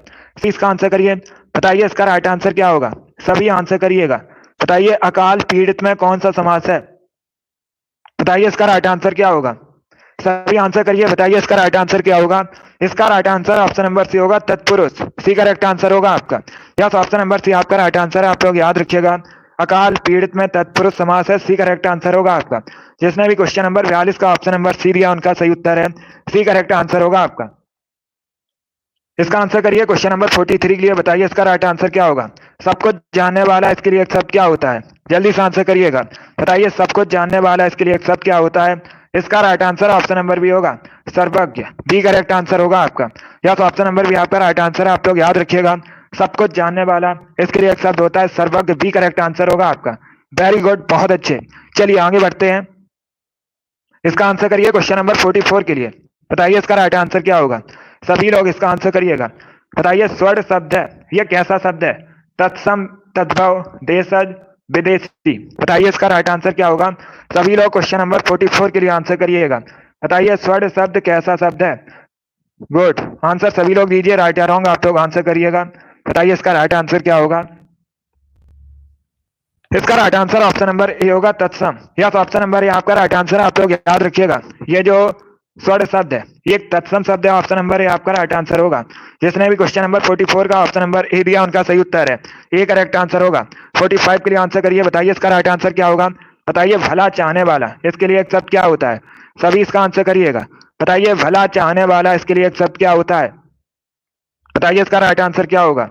इसका आंसर करिए। बताइए इसका राइट आंसर क्या होगा? सभी आंसर करिएगा। बताइए अकाल पीड़ित में कौन सा समास है? बताइए इसका राइट आंसर क्या होगा? सभी आंसर करिए, बताइए इसका राइट आंसर क्या होगा। इसका right answer option number C होगा, तत्पुरुष। सी करेक्ट आंसर होगा आपका। यस, ऑप्शन नंबर सी आपका राइट आंसर है, आप लोग याद रखिएगा। अकाल पीड़ित में तत्पुरुष समास है, सी करेक्ट आंसर होगा आपका। जिसने भी क्वेश्चन नंबर 42 का ऑप्शन नंबर सी दिया उनका सही उत्तर है, सी करेक्ट आंसर होगा आपका। इसका आंसर करिए क्वेश्चन नंबर 43 के लिए, बताइए इसका राइट आंसर क्या होगा। सब कुछ जानने वाला इसके लिए एक शब्द क्या होता है, जल्दी से आंसर करिएगा। बताइए सब कुछ जानने वाला इसके लिए एक शब्द क्या होता है। इसका right answer option number B होगा, सर्वज्ञ। बी करेक्ट आंसर होगा आपका। यस, ऑप्शन नंबर बी आपका राइट आंसर है, आप लोग याद रखिएगा। सब कुछ जानने वाला इसके लिए एक शब्द होता है सर्वज्ञ, बी करेक्ट आंसर होगा आपका। वेरी गुड, बहुत अच्छे। चलिए आगे बढ़ते हैं। इसका आंसर करिए क्वेश्चन नंबर 44 के लिए, बताइए इसका राइट आंसर क्या होगा। सभी लोग इसका आंसर करिएगा। बताइए स्वर्ण शब्द है, यह कैसा शब्द है। तत्सम, तद्भव, देशज, विदेशी। बताइए इसका राइट आंसर क्या होगा। सभी लोग क्वेश्चन नंबर 44 के लिए आंसर करिएगा। बताइए स्वर्ण शब्द कैसा शब्द है। गुड आंसर सभी लोग दीजिए, राइट या रॉन्ग आप लोग आंसर करिएगा। बताइए इसका राइट आंसर क्या होगा। इसका right answer option number A होगा, तत्सम। यस, ऑप्शन नंबर ए आपका राइट आंसर है, आप लोग याद रखिएगा। ये जो स्वर्ण शब्द है ये एक तत्सम शब्द है, ऑप्शन नंबर ए आपका राइट आंसर होगा। जिसने भी क्वेश्चन नंबर 44 का ऑप्शन नंबर ए दिया उनका सही उत्तर है, ए करेक्ट आंसर होगा। 45 के लिए आंसर करिए, बताइए इसका राइट आंसर क्या होगा। बताइए भला चाहने वाला इसके लिए एक शब्द क्या होता है। सभी इसका आंसर करिएगा। बताइए भला चाहने वाला इसके लिए एक शब्द क्या होता है। बताइए इसका राइट आंसर क्या होगा।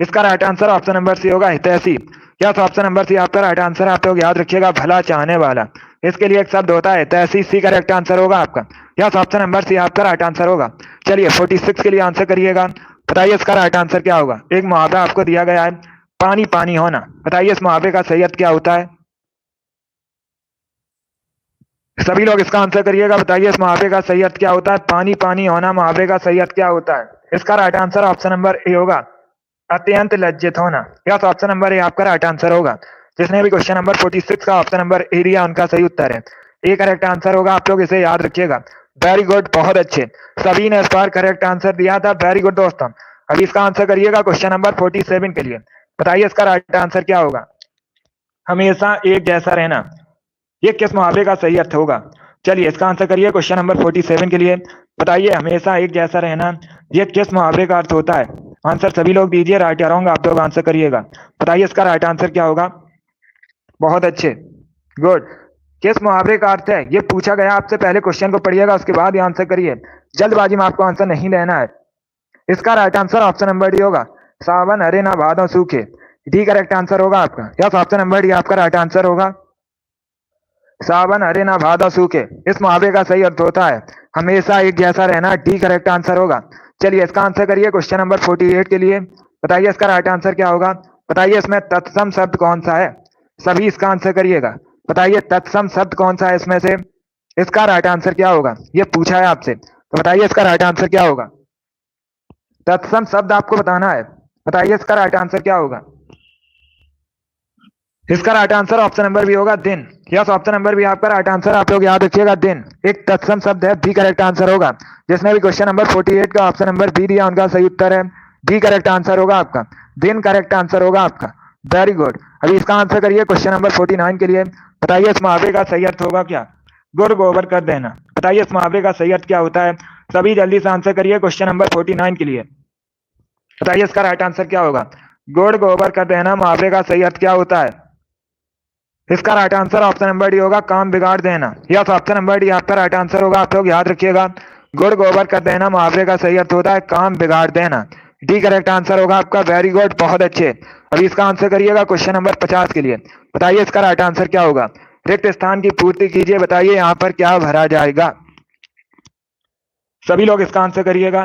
इसका right answer option number C होगा, हितैषी। यस, ऑप्शन नंबर सी आपका राइट आंसर है, आप लोग याद रखिएगा। भला चाहने वाला इसके लिए एक शब्द होता है हितैषी, सी करेक्ट आंसर होगा आपका। यस, ऑप्शन नंबर सी आपका राइट आंसर होगा। चलिए 46 के लिए आंसर करिएगा। बताइए इसका राइट आंसर क्या होगा। एक मुहावरा आपको दिया गया है, पानी पानी होना। बताइए इस मुहावरे का सही अर्थ क्या होता है। सभी लोग इसका आंसर करिएगा। बताइए इस मुहावरे का सही अर्थ क्या होता है। पानी पानी होना मुहावरे का सही अर्थ क्या होता है। इसका right answer option number A होगा, अत्यंत लज्जित होना। यस, ऑप्शन नंबर ए आपका राइट आंसर होगा। जिसने भी क्वेश्चन नंबर 46 का ऑप्शन नंबर ए दिया उनका सही उत्तर है, ए करेक्ट आंसर होगा। आप लोग इसे याद रखिएगा। वेरी गुड, बहुत अच्छे। सभी ने इस बार करेक्ट आंसर दिया था, वेरी गुड दोस्तों। अभी इसका आंसर करिएगा क्वेश्चन नंबर 47 के लिए। बताइए इसका राइट आंसर क्या होगा। हमेशा एक जैसा रहना ये किस मुहावरे का सही अर्थ होगा। चलिए इसका आंसर करिए क्वेश्चन नंबर 47 के लिए। बताइए हमेशा एक जैसा रहना ये किस मुहावरे का अर्थ होता है। आंसर सभी लोग दीजिए, राइट या रॉन्ग आप लोग आंसर करिएगा। बताइए इसका राइट आंसर क्या होगा। बहुत अच्छे, गुड। किस मुहावरे का अर्थ है ये पूछा गया आपसे, पहले क्वेश्चन को पढ़िएगा उसके बाद ये आंसर करिए। जल्दबाजी में आपको आंसर नहीं देना है। इसका right answer option number D होगा, सावन हरे ना भादों सूखे। डी करेक्ट आंसर होगा आपका। यस, ऑप्शन नंबर डी आपका राइट आंसर होगा, सावन हरे ना भादों सूखे। इस मुहावरे का सही अर्थ होता है हमेशा एक जैसा रहना, डी करेक्ट आंसर होगा। चलिए इसका आंसर करिए क्वेश्चन नंबर 48 के लिए। बताइए इसका राइट आंसर क्या होगा। बताइए इसमें तत्सम शब्द कौन सा है। सभी इसका आंसर करिएगा। बताइए तत्सम शब्द कौन सा है इसमें से। इसका राइट आंसर क्या होगा, ये पूछा है आपसे, तो बताइए इसका राइट आंसर क्या होगा। तत्सम शब्द आपको बताना है। बताइए इसका राइट आंसर क्या होगा। इसका right answer option number B होगा, दिन। यस, ऑप्शन नंबर बी आपका राइट आंसर, आप लोग याद रखिएगा। दिन एक तत्सम शब्द है, बी करेक्ट आंसर होगा। जिसने भी क्वेश्चन नंबर 48 का ऑप्शन नंबर बी दिया उनका सही उत्तर है, बी करेक्ट आंसर होगा आपका। दिन करेक्ट आंसर होगा आपका। Very good. अभी इसका आंसर करिए क्वेश्चन नंबर 49 के लिए। बताइए इस मुहावरे का सही अर्थ होगा क्या। गुड़ गोबर कर देना। बताइए इस मुहावरे का सही अर्थ क्या होता है। सभी जल्दी से आंसर करिए क्वेश्चन नंबर 49 के लिए। बताइए इसका राइट आंसर क्या होगा। गुड़ गोबर कर देना मुहावरे का सही अर्थ क्या होता है। इसका right answer option number D होगा, काम बिगाड़ देना। यस, ऑप्शन नंबर डी आपका राइट आंसर होगा, आप लोग याद रखिएगा। गुड़ गोबर कर देना मुहावरे का सही अर्थ होता है काम बिगाड़ देना, डी करेक्ट आंसर होगा आपका। वेरी गुड, बहुत अच्छे। अभी इसका आंसर करिएगा क्वेश्चन नंबर 50 के लिए। बताइए इसका राइट आंसर क्या होगा। रिक्त स्थान की पूर्ति कीजिए, बताइए यहाँ पर क्या भरा जाएगा। सभी लोग इसका आंसर करिएगा।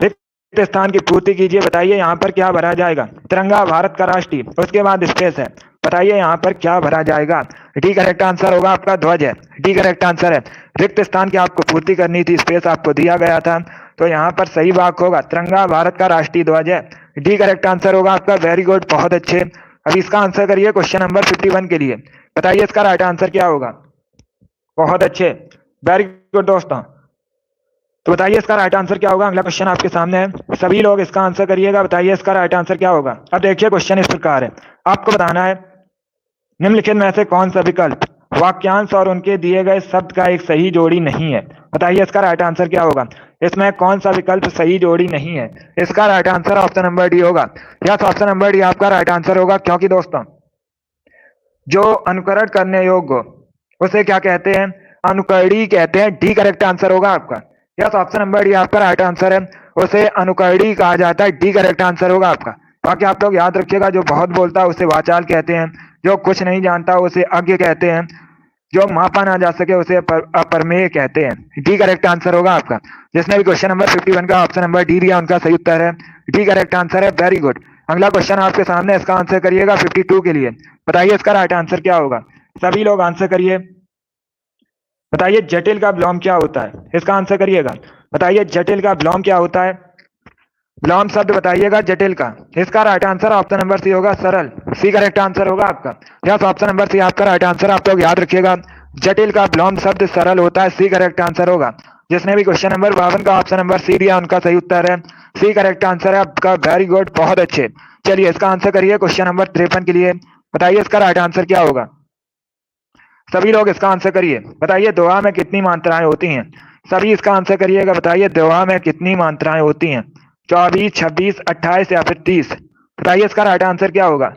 रिक्त स्थान की पूर्ति कीजिए, बताइए यहाँ पर क्या भरा जाएगा। तिरंगा भारत का राष्ट्रीय, उसके बाद स्पेस है, बताइए यहाँ पर क्या भरा जाएगा। डी करेक्ट आंसर होगा आपका, ध्वज है। डी करेक्ट आंसर है। रिक्त स्थान की आपको पूर्ति करनी थी, स्पेस आपको दिया गया था, तो यहाँ पर सही वाक्य होगा तिरंगा भारत का राष्ट्रीय ध्वज है। डी करेक्ट आंसर होगा आपका। वेरी गुड, बहुत अच्छे। अभी इसका आंसर करिए क्वेश्चन नंबर 51 के लिए। बताइए इसका राइट आंसर क्या होगा। बहुत अच्छे, वेरी गुड दोस्तों। तो बताइए इसका राइट आंसर क्या होगा। अगला क्वेश्चन आपके सामने है, सभी लोग इसका आंसर करिएगा। बताइए इसका राइट आंसर क्या होगा। अब देखिए क्वेश्चन इस प्रकार है, आपको बताना है निम्नलिखित में से कौन सा विकल्प वाक्यांश और उनके दिए गए शब्द का एक सही जोड़ी नहीं है। बताइए इसका राइट आंसर क्या होगा। इसमें कौन सा विकल्प सही जोड़ी नहीं है। इसका right answer option number D होगा। यस, ऑप्शन नंबर डी आपका राइट आंसर होगा, क्योंकि दोस्तों जो अनुकरण करने योग्य हो उसे क्या कहते हैं, अनुकरणी कहते हैं। डी करेक्ट आंसर होगा आपका। यस, ऑप्शन नंबर डी आपका राइट आंसर है, उसे अनुकरणी कहा जाता है। डी करेक्ट आंसर होगा आपका। बाकी आप लोग याद रखिएगा, जो बहुत बोलता है उसे वाचाल कहते हैं, जो कुछ नहीं जानता उसे अज्ञ कहते हैं, जो मापा ना जा सके उसे अप्रमेय कहते हैं। डी करेक्ट आंसर होगा आपका। जिसने भी क्वेश्चन नंबर 51 का ऑप्शन नंबर डी दिया उनका सही उत्तर है डी करेक्ट आंसर है। Very good. अगला क्वेश्चन आपके सामने, इसका आंसर करिएगा 52 के लिए। बताइए इसका राइट आंसर क्या होगा। सभी लोग आंसर करिए। बताइए जटिल का विलोम क्या होता है। इसका आंसर करिएगा। बताइए जटिल का विलोम क्या होता है। विलोम शब्द बताइएगा जटिल का। इसका right answer option number C होगा, सरल। सी करेक्ट आंसर होगा आपका। यस, ऑप्शन नंबर सी आपका राइट आंसर। आप लोग याद रखिएगा, जटिल का विलोम शब्द सरल होता है। सी करेक्ट आंसर होगा। जिसने भी क्वेश्चन नंबर 52 का ऑप्शन नंबर सी दिया उनका सही उत्तर है सी करेक्ट आंसर है आपका। वेरी गुड, बहुत अच्छे। चलिए इसका आंसर करिए क्वेश्चन नंबर 53 के लिए। बताइए इसका राइट आंसर क्या होगा। सभी लोग इसका आंसर करिए। बताइए दोहा में कितनी मात्राएं होती हैं। सभी इसका आंसर करिएगा। बताइए दोहा में कितनी मात्राएं होती हैं। 24, 26, 28 या फिर 30। बताइए इसका राइट आंसर क्या होगा।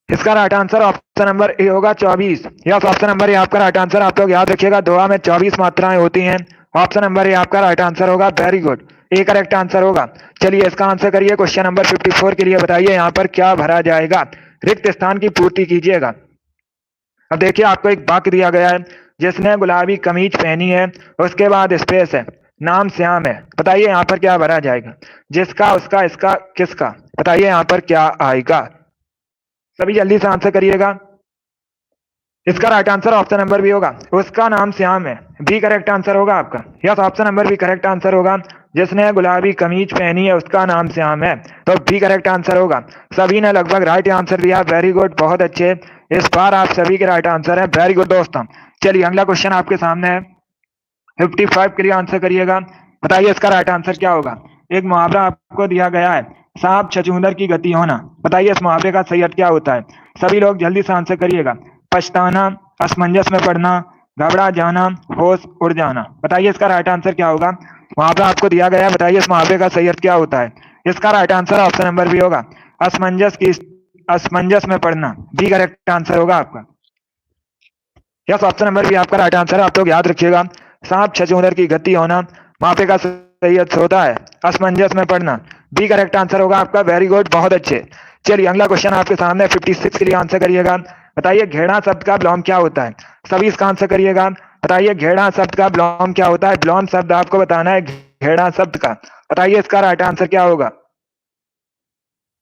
इसका right answer option number A होगा, 24। यस, ऑप्शन नंबर ए आपका राइट आंसर। आप लोग याद रखिएगा, दोहा में 24 मात्राएं होती हैं। ऑप्शन नंबर ए आपका राइट आंसर होगा। वेरी गुड, ए करेक्ट आंसर होगा। चलिए इसका आंसर करिए क्वेश्चन नंबर 54 के लिए। बताइए यहाँ पर क्या भरा जाएगा। रिक्त स्थान की पूर्ति कीजिएगा। अब देखिए आपको एक वाक्य दिया गया है, जिसने गुलाबी कमीज पहनी है, उसके बाद स्पेस है, नाम श्याम है। बताइए यहाँ पर क्या भरा जाएगा। जिसका, उसका, इसका, किसका। बताइए यहाँ पर क्या आएगा। सभी जल्दी से आंसर करिएगा। इसका right answer option number B होगा, उसका नाम श्याम है। बी करेक्ट आंसर होगा आपका। Yes, option number B correct answer होगा। जिसने गुलाबी कमीज पहनी है उसका नाम श्याम है, तो बी करेक्ट आंसर होगा। सभी ने लगभग राइट आंसर दिया। वेरी गुड, बहुत अच्छे। इस बार आप सभी के राइट आंसर है। वेरी गुड दोस्तों। चलिए अगला क्वेश्चन आपके सामने है, 55 के लिए आंसर करिएगा। बताइए इसका राइट आंसर क्या होगा। एक मुहावरा आपको दिया गया है, सांप छछूंदर की गति होना। बताइए इस मुहावरे का सही अर्थ क्या होता है। सभी लोग जल्दी से आंसर करिएगा। पछताना, असमंजस में पड़ना, घबरा जाना, होश उड़ जाना। बताइए इसका राइट आंसर क्या होगा। मुहावरा आपको दिया गया है, बताइए इस मुहावरे का सही अर्थ क्या होता है। इसका right answer option number B होगा, असमंजस में पड़ना। बी करेक्ट आंसर होगा आपका। यस, ऑप्शन नंबर बी आपका राइट आंसर है। आप लोग याद रखिएगा, सांप छछूंदर की गति होना, मुहावरे का सही अर्थ होता है असमंजस में पड़ना। बी करेक्ट आंसर होगा आपका। वेरी गुड, बहुत अच्छे। चलिए अगला क्वेश्चन आपके सामने 56 के लिए आंसर करिएगा। बताइए घेड़ा शब्द का विलोम क्या होता है। सभी इसका आंसर करिएगा। बताइए घेड़ा शब्द का विलोम क्या होता है। विलोम शब्द आपको बताना है घेड़ा शब्द का। बताइए इसका राइट आंसर क्या होगा।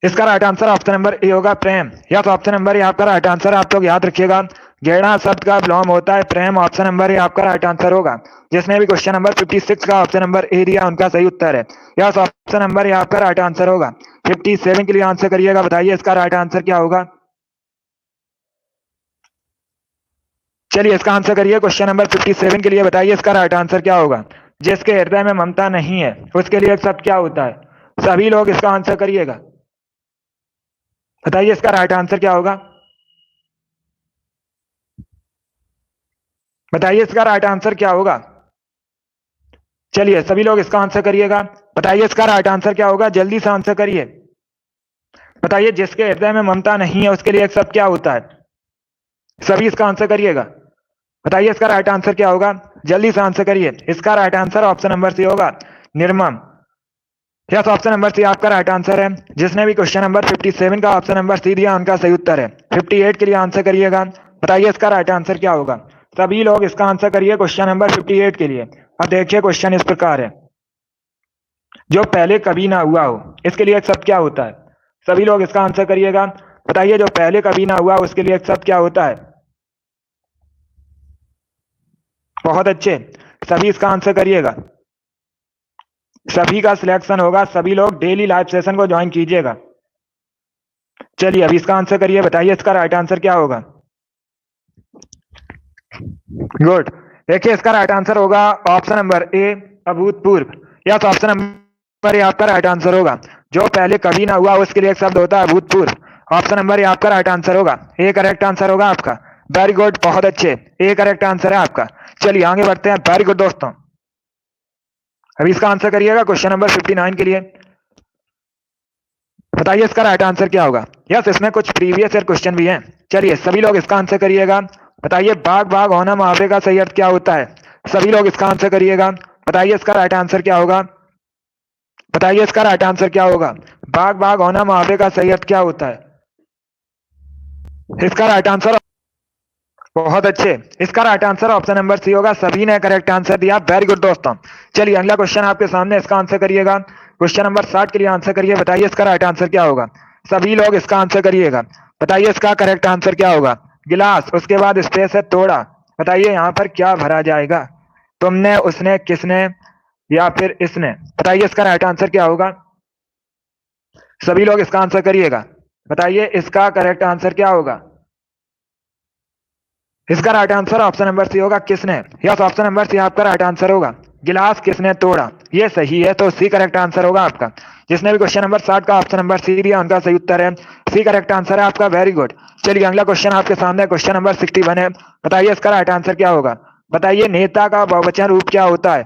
इसका right answer option number A होगा, प्रेम। यस, ऑप्शन नंबर ए आपका राइट आंसर। आप लोग याद रखिएगा, घेड़ा शब्द का विलोम होता है प्रेम। ऑप्शन नंबर ए आपका राइट आंसर होगा। जिसने भी क्वेश्चन नंबर 56 का ऑप्शन नंबर ए दिया उनका सही उत्तर है। यस, ऑप्शन नंबर ए आपका राइट आंसर होगा। 57 के लिए आंसर करिएगा। बताइए इसका राइट आंसर क्या होगा। चलिए इसका आंसर करिए क्वेश्चन नंबर 57 के लिए। बताइए इसका राइट आंसर क्या होगा। जिसके हृदय में ममता नहीं है उसके लिए एक शब्द क्या होता है। सभी लोग इसका आंसर करिएगा। बताइए इसका राइट आंसर क्या होगा। बताइए इसका राइट आंसर क्या होगा। चलिए सभी लोग इसका आंसर करिएगा। बताइए इसका राइट आंसर क्या होगा। जल्दी से आंसर करिए। बताइए जिसके हृदय में ममता नहीं है उसके लिए एक शब्द क्या होता है। सभी इसका आंसर करिएगा। बताइए इसका राइट आंसर क्या होगा। जल्दी से आंसर करिए। इसका right answer option number C होगा, निर्मम। यस, ऑप्शन नंबर सी आपका राइट आंसर है। जिसने भी क्वेश्चन नंबर 57 का ऑप्शन नंबर सी दिया उनका सही उत्तर है। 58 के लिए आंसर करिएगा। बताइए इसका राइट आंसर क्या होगा। सभी लोग इसका आंसर करिए क्वेश्चन नंबर 58 के लिए। अब देखिए क्वेश्चन इस प्रकार है, जो पहले कभी ना हुआ हो इसके लिए एक शब्द क्या होता है। सभी लोग इसका आंसर करिएगा। बताइए जो पहले कभी ना हुआ उसके लिए एक शब्द क्या होता है। बहुत अच्छे, सभी इसका आंसर करिएगा। सभी का सिलेक्शन होगा। सभी लोग डेली लाइव सेशन को ज्वाइन कीजिएगा। चलिए अभी इसका आंसर करिए। बताइए इसका राइट आंसर क्या होगा। गुड। देखिए इसका राइट आंसर होगा ऑप्शन नंबर ए, अभूतपूर्व। यस, ऑप्शन नंबर ए आपका राइट आंसर होगा। जो पहले कभी ना हुआ उसके लिए एक शब्द होता है अभूतपूर्व। ऑप्शन नंबर ए आपका राइट आंसर होगा। ए करेक्ट आंसर होगा आपका। वेरी गुड, बहुत अच्छे, ए करेक्ट आंसर है आपका। चलिए आगे बढ़ते हैं। वेरी गुड दोस्तों, अभी इसका आंसर करिएगा क्वेश्चन नंबर 59 के लिए। बताइए इसका राइट आंसर क्या होगा। यस, इसमें कुछ प्रीवियस ईयर क्वेश्चन भी हैं। चलिए सभी लोग इसका आंसर करिएगा। बताइए बाग बाग होना मुहावरे का सही अर्थ क्या होता है। सभी लोग इसका आंसर करिएगा। बताइए इसका राइट आंसर क्या होगा। बताइए इसका राइट आंसर क्या होगा। बाग बाग होना मुहावरे का सही अर्थ क्या होता है। इसका राइट आंसर, बहुत अच्छे, इसका right answer option number C होगा। सभी ने करेक्ट आंसर दिया। वेरी गुड दोस्तों। चलिए अगला क्वेश्चन आपके सामने, इसका आंसर करिएगा। क्वेश्चन नंबर 60 के लिए आंसर करिए। बताइए इसका राइट आंसर क्या होगा। सभी लोग इसका आंसर करिएगा। बताइए इसका करेक्ट आंसर क्या होगा। गिलास, उसके बाद स्पेस है तोड़ा। बताइए यहाँ पर क्या भरा जाएगा। तुमने, उसने, किसने या फिर इसने। बताइए इसका राइट आंसर क्या होगा। सभी लोग इसका आंसर करिएगा। बताइए इसका करेक्ट आंसर क्या होगा। इसका right answer option number C होगा, किसने। यस, ऑप्शन नंबर सी आपका राइट आंसर होगा। गिलास किसने तोड़ा, ये सही है, तो सी करेक्ट आंसर होगा आपका। जिसने भी क्वेश्चन नंबर 60 का ऑप्शन नंबर सी दिया, उनका सही उत्तर है सी करेक्ट आंसर है आपका। Very good. चलिए अगला क्वेश्चन आपके सामने, क्वेश्चन नंबर 61 है। बताइए इसका राइट आंसर क्या होगा। बताइए नेता का बहुवचन रूप क्या होता है।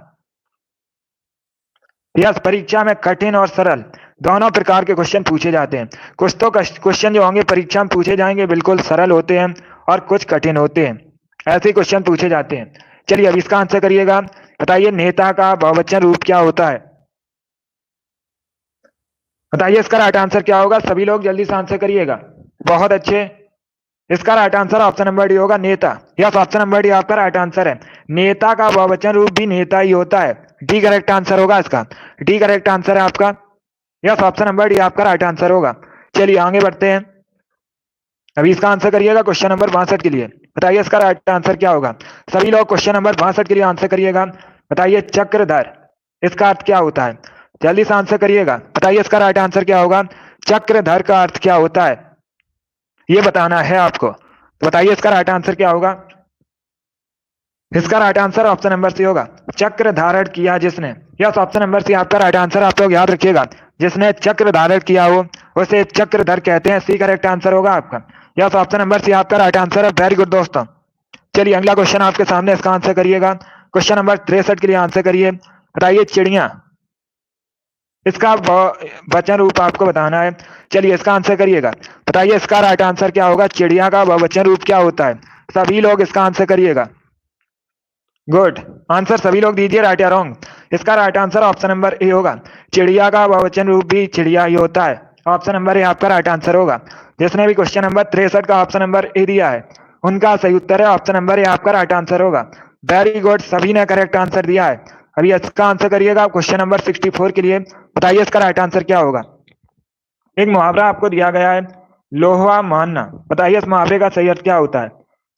यस, परीक्षा में कठिन और सरल दोनों प्रकार के क्वेश्चन पूछे जाते हैं। कुछ तो क्वेश्चन जो होंगे परीक्षा में पूछे जाएंगे बिल्कुल सरल होते हैं, और कुछ कठिन होते हैं। ऐसे क्वेश्चन पूछे जाते हैं। चलिए अब इसका आंसर करिएगा। बताइए नेता का बहुवचन रूप क्या होता है। बताइए इसका राइट आंसर क्या होगा। सभी लोग जल्दी से आंसर करिएगा। बहुत अच्छे, इसका right answer option number D होगा, नेता। यस, ऑप्शन नंबर डी आपका राइट आंसर है। नेता का बहुवचन रूप भी नेता ही होता है। डी करेक्ट आंसर होगा इसका। डी करेक्ट आंसर है आपका। यस, ऑप्शन नंबर डी आपका राइट आंसर होगा। चलिए आगे बढ़ते हैं। अभी इसका आंसर करिएगा क्वेश्चन नंबर 62 के लिए। बताइए इसका राइट आंसर क्या होगा। सभी लोग क्वेश्चन नंबर 62 के लिए आंसर करिएगा। बताइए चक्रधर, इसका अर्थ क्या होता है। जल्दी से आंसर करिएगा। बताइए इसका राइट आंसर क्या होगा। चक्रधर का अर्थ क्या होता है, ये बताना है आपको। तो बताइए इसका राइट आंसर क्या होगा। इसका right answer option number C होगा, चक्र धारण किया जिसने। यस, ऑप्शन नंबर सी आपका राइट आंसर। आप लोग याद रखिएगा, जिसने चक्र धारण किया हो उसे चक्रधर कहते हैं। सी करेक्ट आंसर होगा आपका। यस, ऑप्शन नंबर सी आपका राइट आंसर है। वेरी गुड दोस्तों। चलिए अगला क्वेश्चन आपके सामने, इसका आंसर करिएगा। क्वेश्चन नंबर 63 के लिए आंसर करिए। बताइए चिड़िया, इसका वचन रूप आपको बताना है। चलिए इसका आंसर करिएगा। बताइए इसका राइट आंसर क्या होगा। चिड़िया का बहुवचन रूप क्या होता है। सभी लोग इसका आंसर करिएगा। गुड आंसर सभी लोग दीजिए, राइट या रॉन्ग। इसका right answer option number A होगा। चिड़िया का बहुवचन रूप भी चिड़िया ही होता है। ऑप्शन नंबर ए आपका राइट आंसर होगा। जिसने भी क्वेश्चन नंबर 63 का ऑप्शन नंबर ए दिया है, उनका सही उत्तर है ऑप्शन नंबर ए आपका राइट आंसर होगा। वेरी गुड, सभी ने करेक्ट आंसर दिया है। अभी इसका आंसर करिएगा क्वेश्चन नंबर 64 के लिए। बताइए इसका राइट आंसर क्या होगा। एक मुहावरा आपको दिया गया है, लोहा मानना। बताइए इस मुहावरे का सही अर्थ क्या होता है।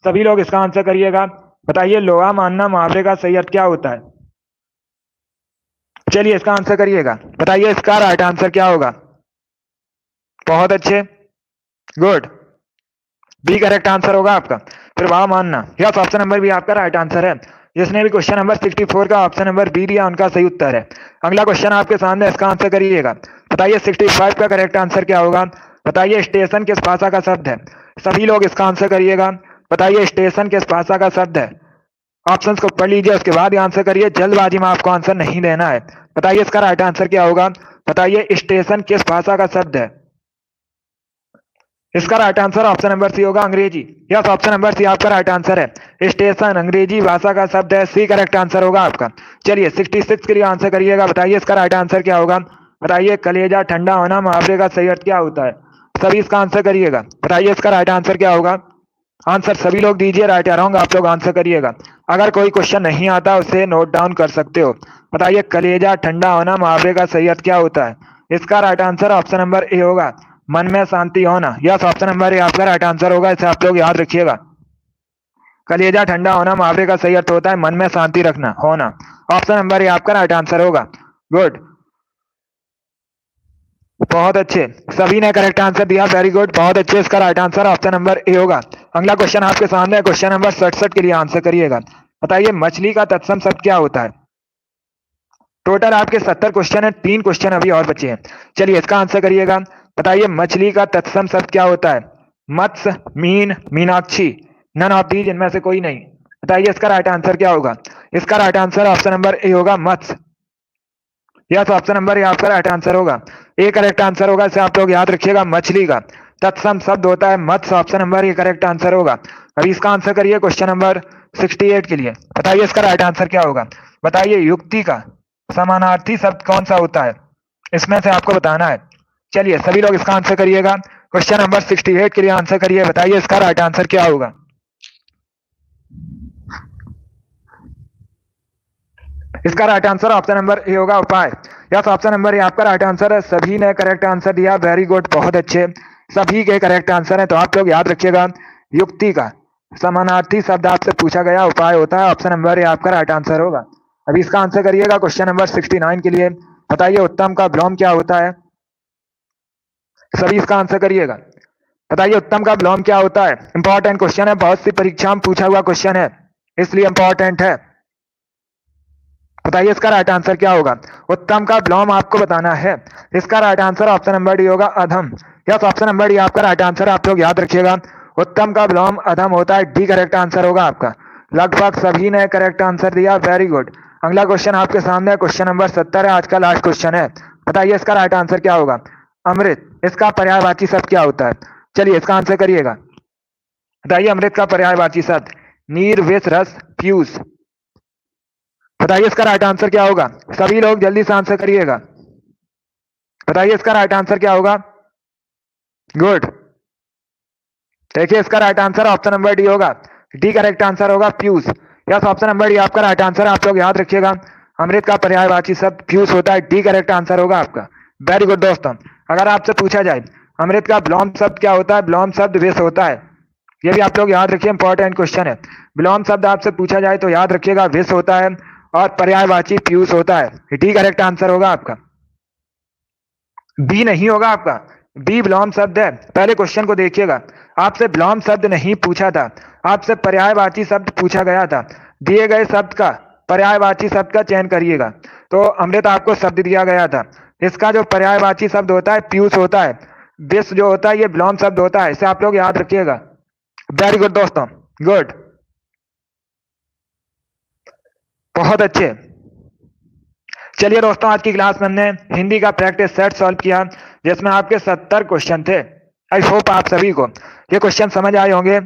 सभी लोग इसका आंसर करिएगा। बताइए लोहा मानना मुहावरे का सही अर्थ क्या होता है। चलिए इसका आंसर करिएगा। बताइए इसका राइट आंसर क्या होगा। बहुत अच्छे, गुड, बी करेक्ट आंसर होगा आपका। प्रभाव मानना, यस, ऑप्शन नंबर बी आपका राइट आंसर है। जिसने भी क्वेश्चन नंबर 64 का ऑप्शन नंबर बी दिया, उनका सही उत्तर है। अगला क्वेश्चन आपके सामने, इसका आंसर करिएगा। बताइए 65 का करेक्ट आंसर क्या होगा। बताइए स्टेशन किस भाषा का शब्द है। सभी लोग इसका आंसर करिएगा। बताइए स्टेशन किस भाषा का शब्द है। ऑप्शंस को पढ़ लीजिए, उसके बाद आंसर करिए। जल्दबाजी में आपको आंसर नहीं देना है। बताइए इसका राइट आंसर क्या होगा। बताइए स्टेशन किस भाषा का शब्द है। इसका right answer option number C होगा, अंग्रेजी। यस, ऑप्शन नंबर सी आपका राइट आंसर है। स्टेशन अंग्रेजी भाषा का शब्द है। सी करेक्ट आंसर होगा आपका। चलिए 66 के लिए आंसर करिएगा। बताइए इसका राइट आंसर क्या होगा। बताइए कलेजा ठंडा होना मुहावरे का सही अर्थ क्या होता है। सभी इसका आंसर करिएगा। बताइए इसका राइट आंसर क्या होगा। आंसर सभी लोग दीजिए, राइट या रॉन्ग आप लोग आंसर करिएगा। अगर कोई क्वेश्चन नहीं आता उसे नोट डाउन कर सकते हो। बताइए कलेजा ठंडा होना मुहावरे का सही अर्थ क्या होता है। इसका right answer option number A होगा, मन में शांति होना। यस, ऑप्शन नंबर ए आपका राइट आंसर होगा। इसे आप लोग याद रखिएगा। कलेजा ठंडा होना मुहावरे का सही अर्थ होता है मन में शांति रखना, होना। ऑप्शन नंबर ए आपका राइट आंसर होगा। गुड, बहुत अच्छे, सभी ने करेक्ट आंसर दिया। वेरी गुड, बहुत अच्छे। इसका right answer option number A होगा। अगला क्वेश्चन आपके सामने है, क्वेश्चन नंबर 67 के लिए आंसर करिएगा। बताइए मछली का तत्सम शब्द क्या होता है। टोटल आपके 70 क्वेश्चन है, 3 क्वेश्चन अभी और बचे हैं। चलिए इसका आंसर करिएगा। बताइए मछली का तत्सम शब्द क्या होता है। मत्स्य, मीन, मीनाक्षी। नन ऑफ दीज, इनमें से कोई नहीं। बताइए इसका राइट आंसर क्या होगा? इसका right answer option number A होगा, मत्स्य। यस, ऑप्शन नंबर ए आपका राइट आंसर होगा। ए करेक्ट आंसर होगा, इसे आप लोग याद रखिएगा, मछली का तत्सम शब्द होता है मत्स्य। Option number A correct answer होगा। अभी इसका आंसर करिए क्वेश्चन नंबर 68 के लिए। बताइए इसका राइट आंसर क्या होगा? बताइए युक्ति का समानार्थी शब्द कौन सा होता है? इसमें से आपको बताना है। चलिए सभी लोग इसका आंसर करिएगा। क्वेश्चन नंबर 68 के लिए आंसर करिए। बताइए इसका राइट आंसर क्या होगा? इसका right answer option number A होगा, उपाय। यस, ऑप्शन नंबर ए आपका राइट आंसर है। सभी ने करेक्ट आंसर दिया, वेरी गुड, बहुत अच्छे, सभी के करेक्ट आंसर है। तो आप लोग याद रखिएगा, युक्ति का समानार्थी शब्द आपसे पूछा गया उपाय होता है। ऑप्शन नंबर ए आपका राइट आंसर होगा। अभी इसका आंसर करिएगा क्वेश्चन नंबर 69 के लिए। बताइए उत्तम का विलोम क्या होता है? सभी इसका आंसर करिएगा। बताइए उत्तम का विलोम क्या होता है? इंपॉर्टेंट क्वेश्चन है, बहुत सी परीक्षा में पूछा हुआ क्वेश्चन है, इसलिए इंपॉर्टेंट है। बताइए इसका राइट आंसर क्या होगा? उत्तम का विलोम आपको बताना है। इसका right answer option number D होगा, अधम। यस, ऑप्शन नंबर डी आपका राइट आंसर, आप लोग याद रखिएगा, उत्तम का विलोम अधम होता है। डी करेक्ट आंसर होगा आपका। लगभग सभी ने करेक्ट आंसर दिया, वेरी गुड। अगला क्वेश्चन आपके सामने क्वेश्चन नंबर 70 है, आज का लास्ट क्वेश्चन है। बताइए इसका राइट आंसर क्या होगा? अमृत, इसका पर्यायवाची शब्द क्या होता है? चलिए इसका आंसर करिएगा। बताइए अमृत का पर्यायवाची शब्द? नीर, विष, रस, फ्यूज। बताइए इसका राइट आंसर क्या होगा? सभी लोग जल्दी से आंसर करिएगा। बताइए इसका राइट आंसर क्या होगा? गुड। देखिए इसका right answer option number D होगा। डी करेक्ट आंसर होगा, fuse. Yes, option number D आपका राइट आंसर है, आप लोग याद रखिएगा, अमृत का पर्यायवाची शब्द फ्यूज होता है। डी करेक्ट आंसर होगा आपका। वेरी गुड दोस्तों। अगर आपसे पूछा जाए अमृत का विलोम शब्द क्या होता है? विलोम शब्द विष होता है। ये भी आप लोग याद रखिए, इंपॉर्टेंट क्वेश्चन है। विलोम शब्द आपसे पूछा जाए तो याद रखिएगा, विष होता है और पर्यायवाची फ्यूज होता है। डी करेक्ट आंसर होगा आपका। बी नहीं होगा आपका, बी विलोम शब्द है। पहले क्वेश्चन को देखिएगा, आपसे विलोम शब्द नहीं पूछा था, आपसे पर्यायवाची शब्द पूछा गया था। दिए गए शब्द का पर्यायवाची शब्द का चयन करिएगा। तो अमृत आपको शब्द दिया गया था, इसका जो पर्यायवाची शब्द होता है पीयूष होता है। विष जो होता है ये विलोम शब्द होता है, इसे आप लोग याद रखिएगा। वेरी गुड दोस्तों, गुड, बहुत अच्छे। चलिए दोस्तों, आज की क्लास में हमने हिंदी का प्रैक्टिस सेट सॉल्व किया, जिसमें आपके 70 क्वेश्चन थे। आई होप आप सभी को ये क्वेश्चन समझ आए होंगे।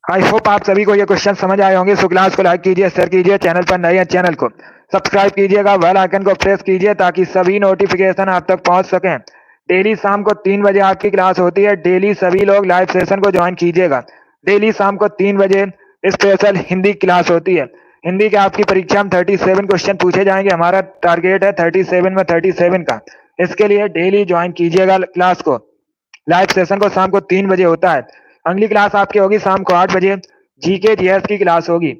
आई होप आप सभी को ये क्वेश्चन समझ आए होंगे। सो क्लास को लाइक कीजिए, शेयर कीजिए, चैनल पर नए हैं चैनल को सब्सक्राइब कीजिएगा, बेल आइकन को प्रेस कीजिए ताकि सभी नोटिफिकेशन आप तक पहुंच सकें। डेली शाम को 3 बजे आपकी क्लास होती है, डेली सभी लोग लाइव सेशन को ज्वाइन कीजिएगा। डेली शाम को 3 बजे स्पेशल हिंदी क्लास होती है। हिंदी के आपकी परीक्षा में 37 क्वेश्चन पूछे जाएंगे, हमारा टारगेट है 37 में 37 का। इसके लिए डेली ज्वाइन कीजिएगा क्लास को। लाइव सेशन को शाम को 3 बजे होता है। अगली क्लास आपकी होगी शाम को 8 बजे, जीके जीएस की क्लास होगी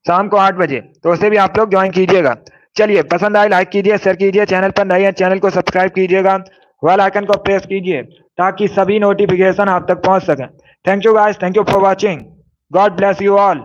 शाम को 8 बजे, तो उसे भी आप लोग ज्वाइन कीजिएगा। चलिए, पसंद आए लाइक कीजिए, शेयर कीजिए, चैनल पर नए हैं चैनल को सब्सक्राइब कीजिएगा, बेल आइकन को प्रेस कीजिए ताकि सभी नोटिफिकेशन आप तक पहुंच सकें। Thank you guys, thank you for watching, God bless you all.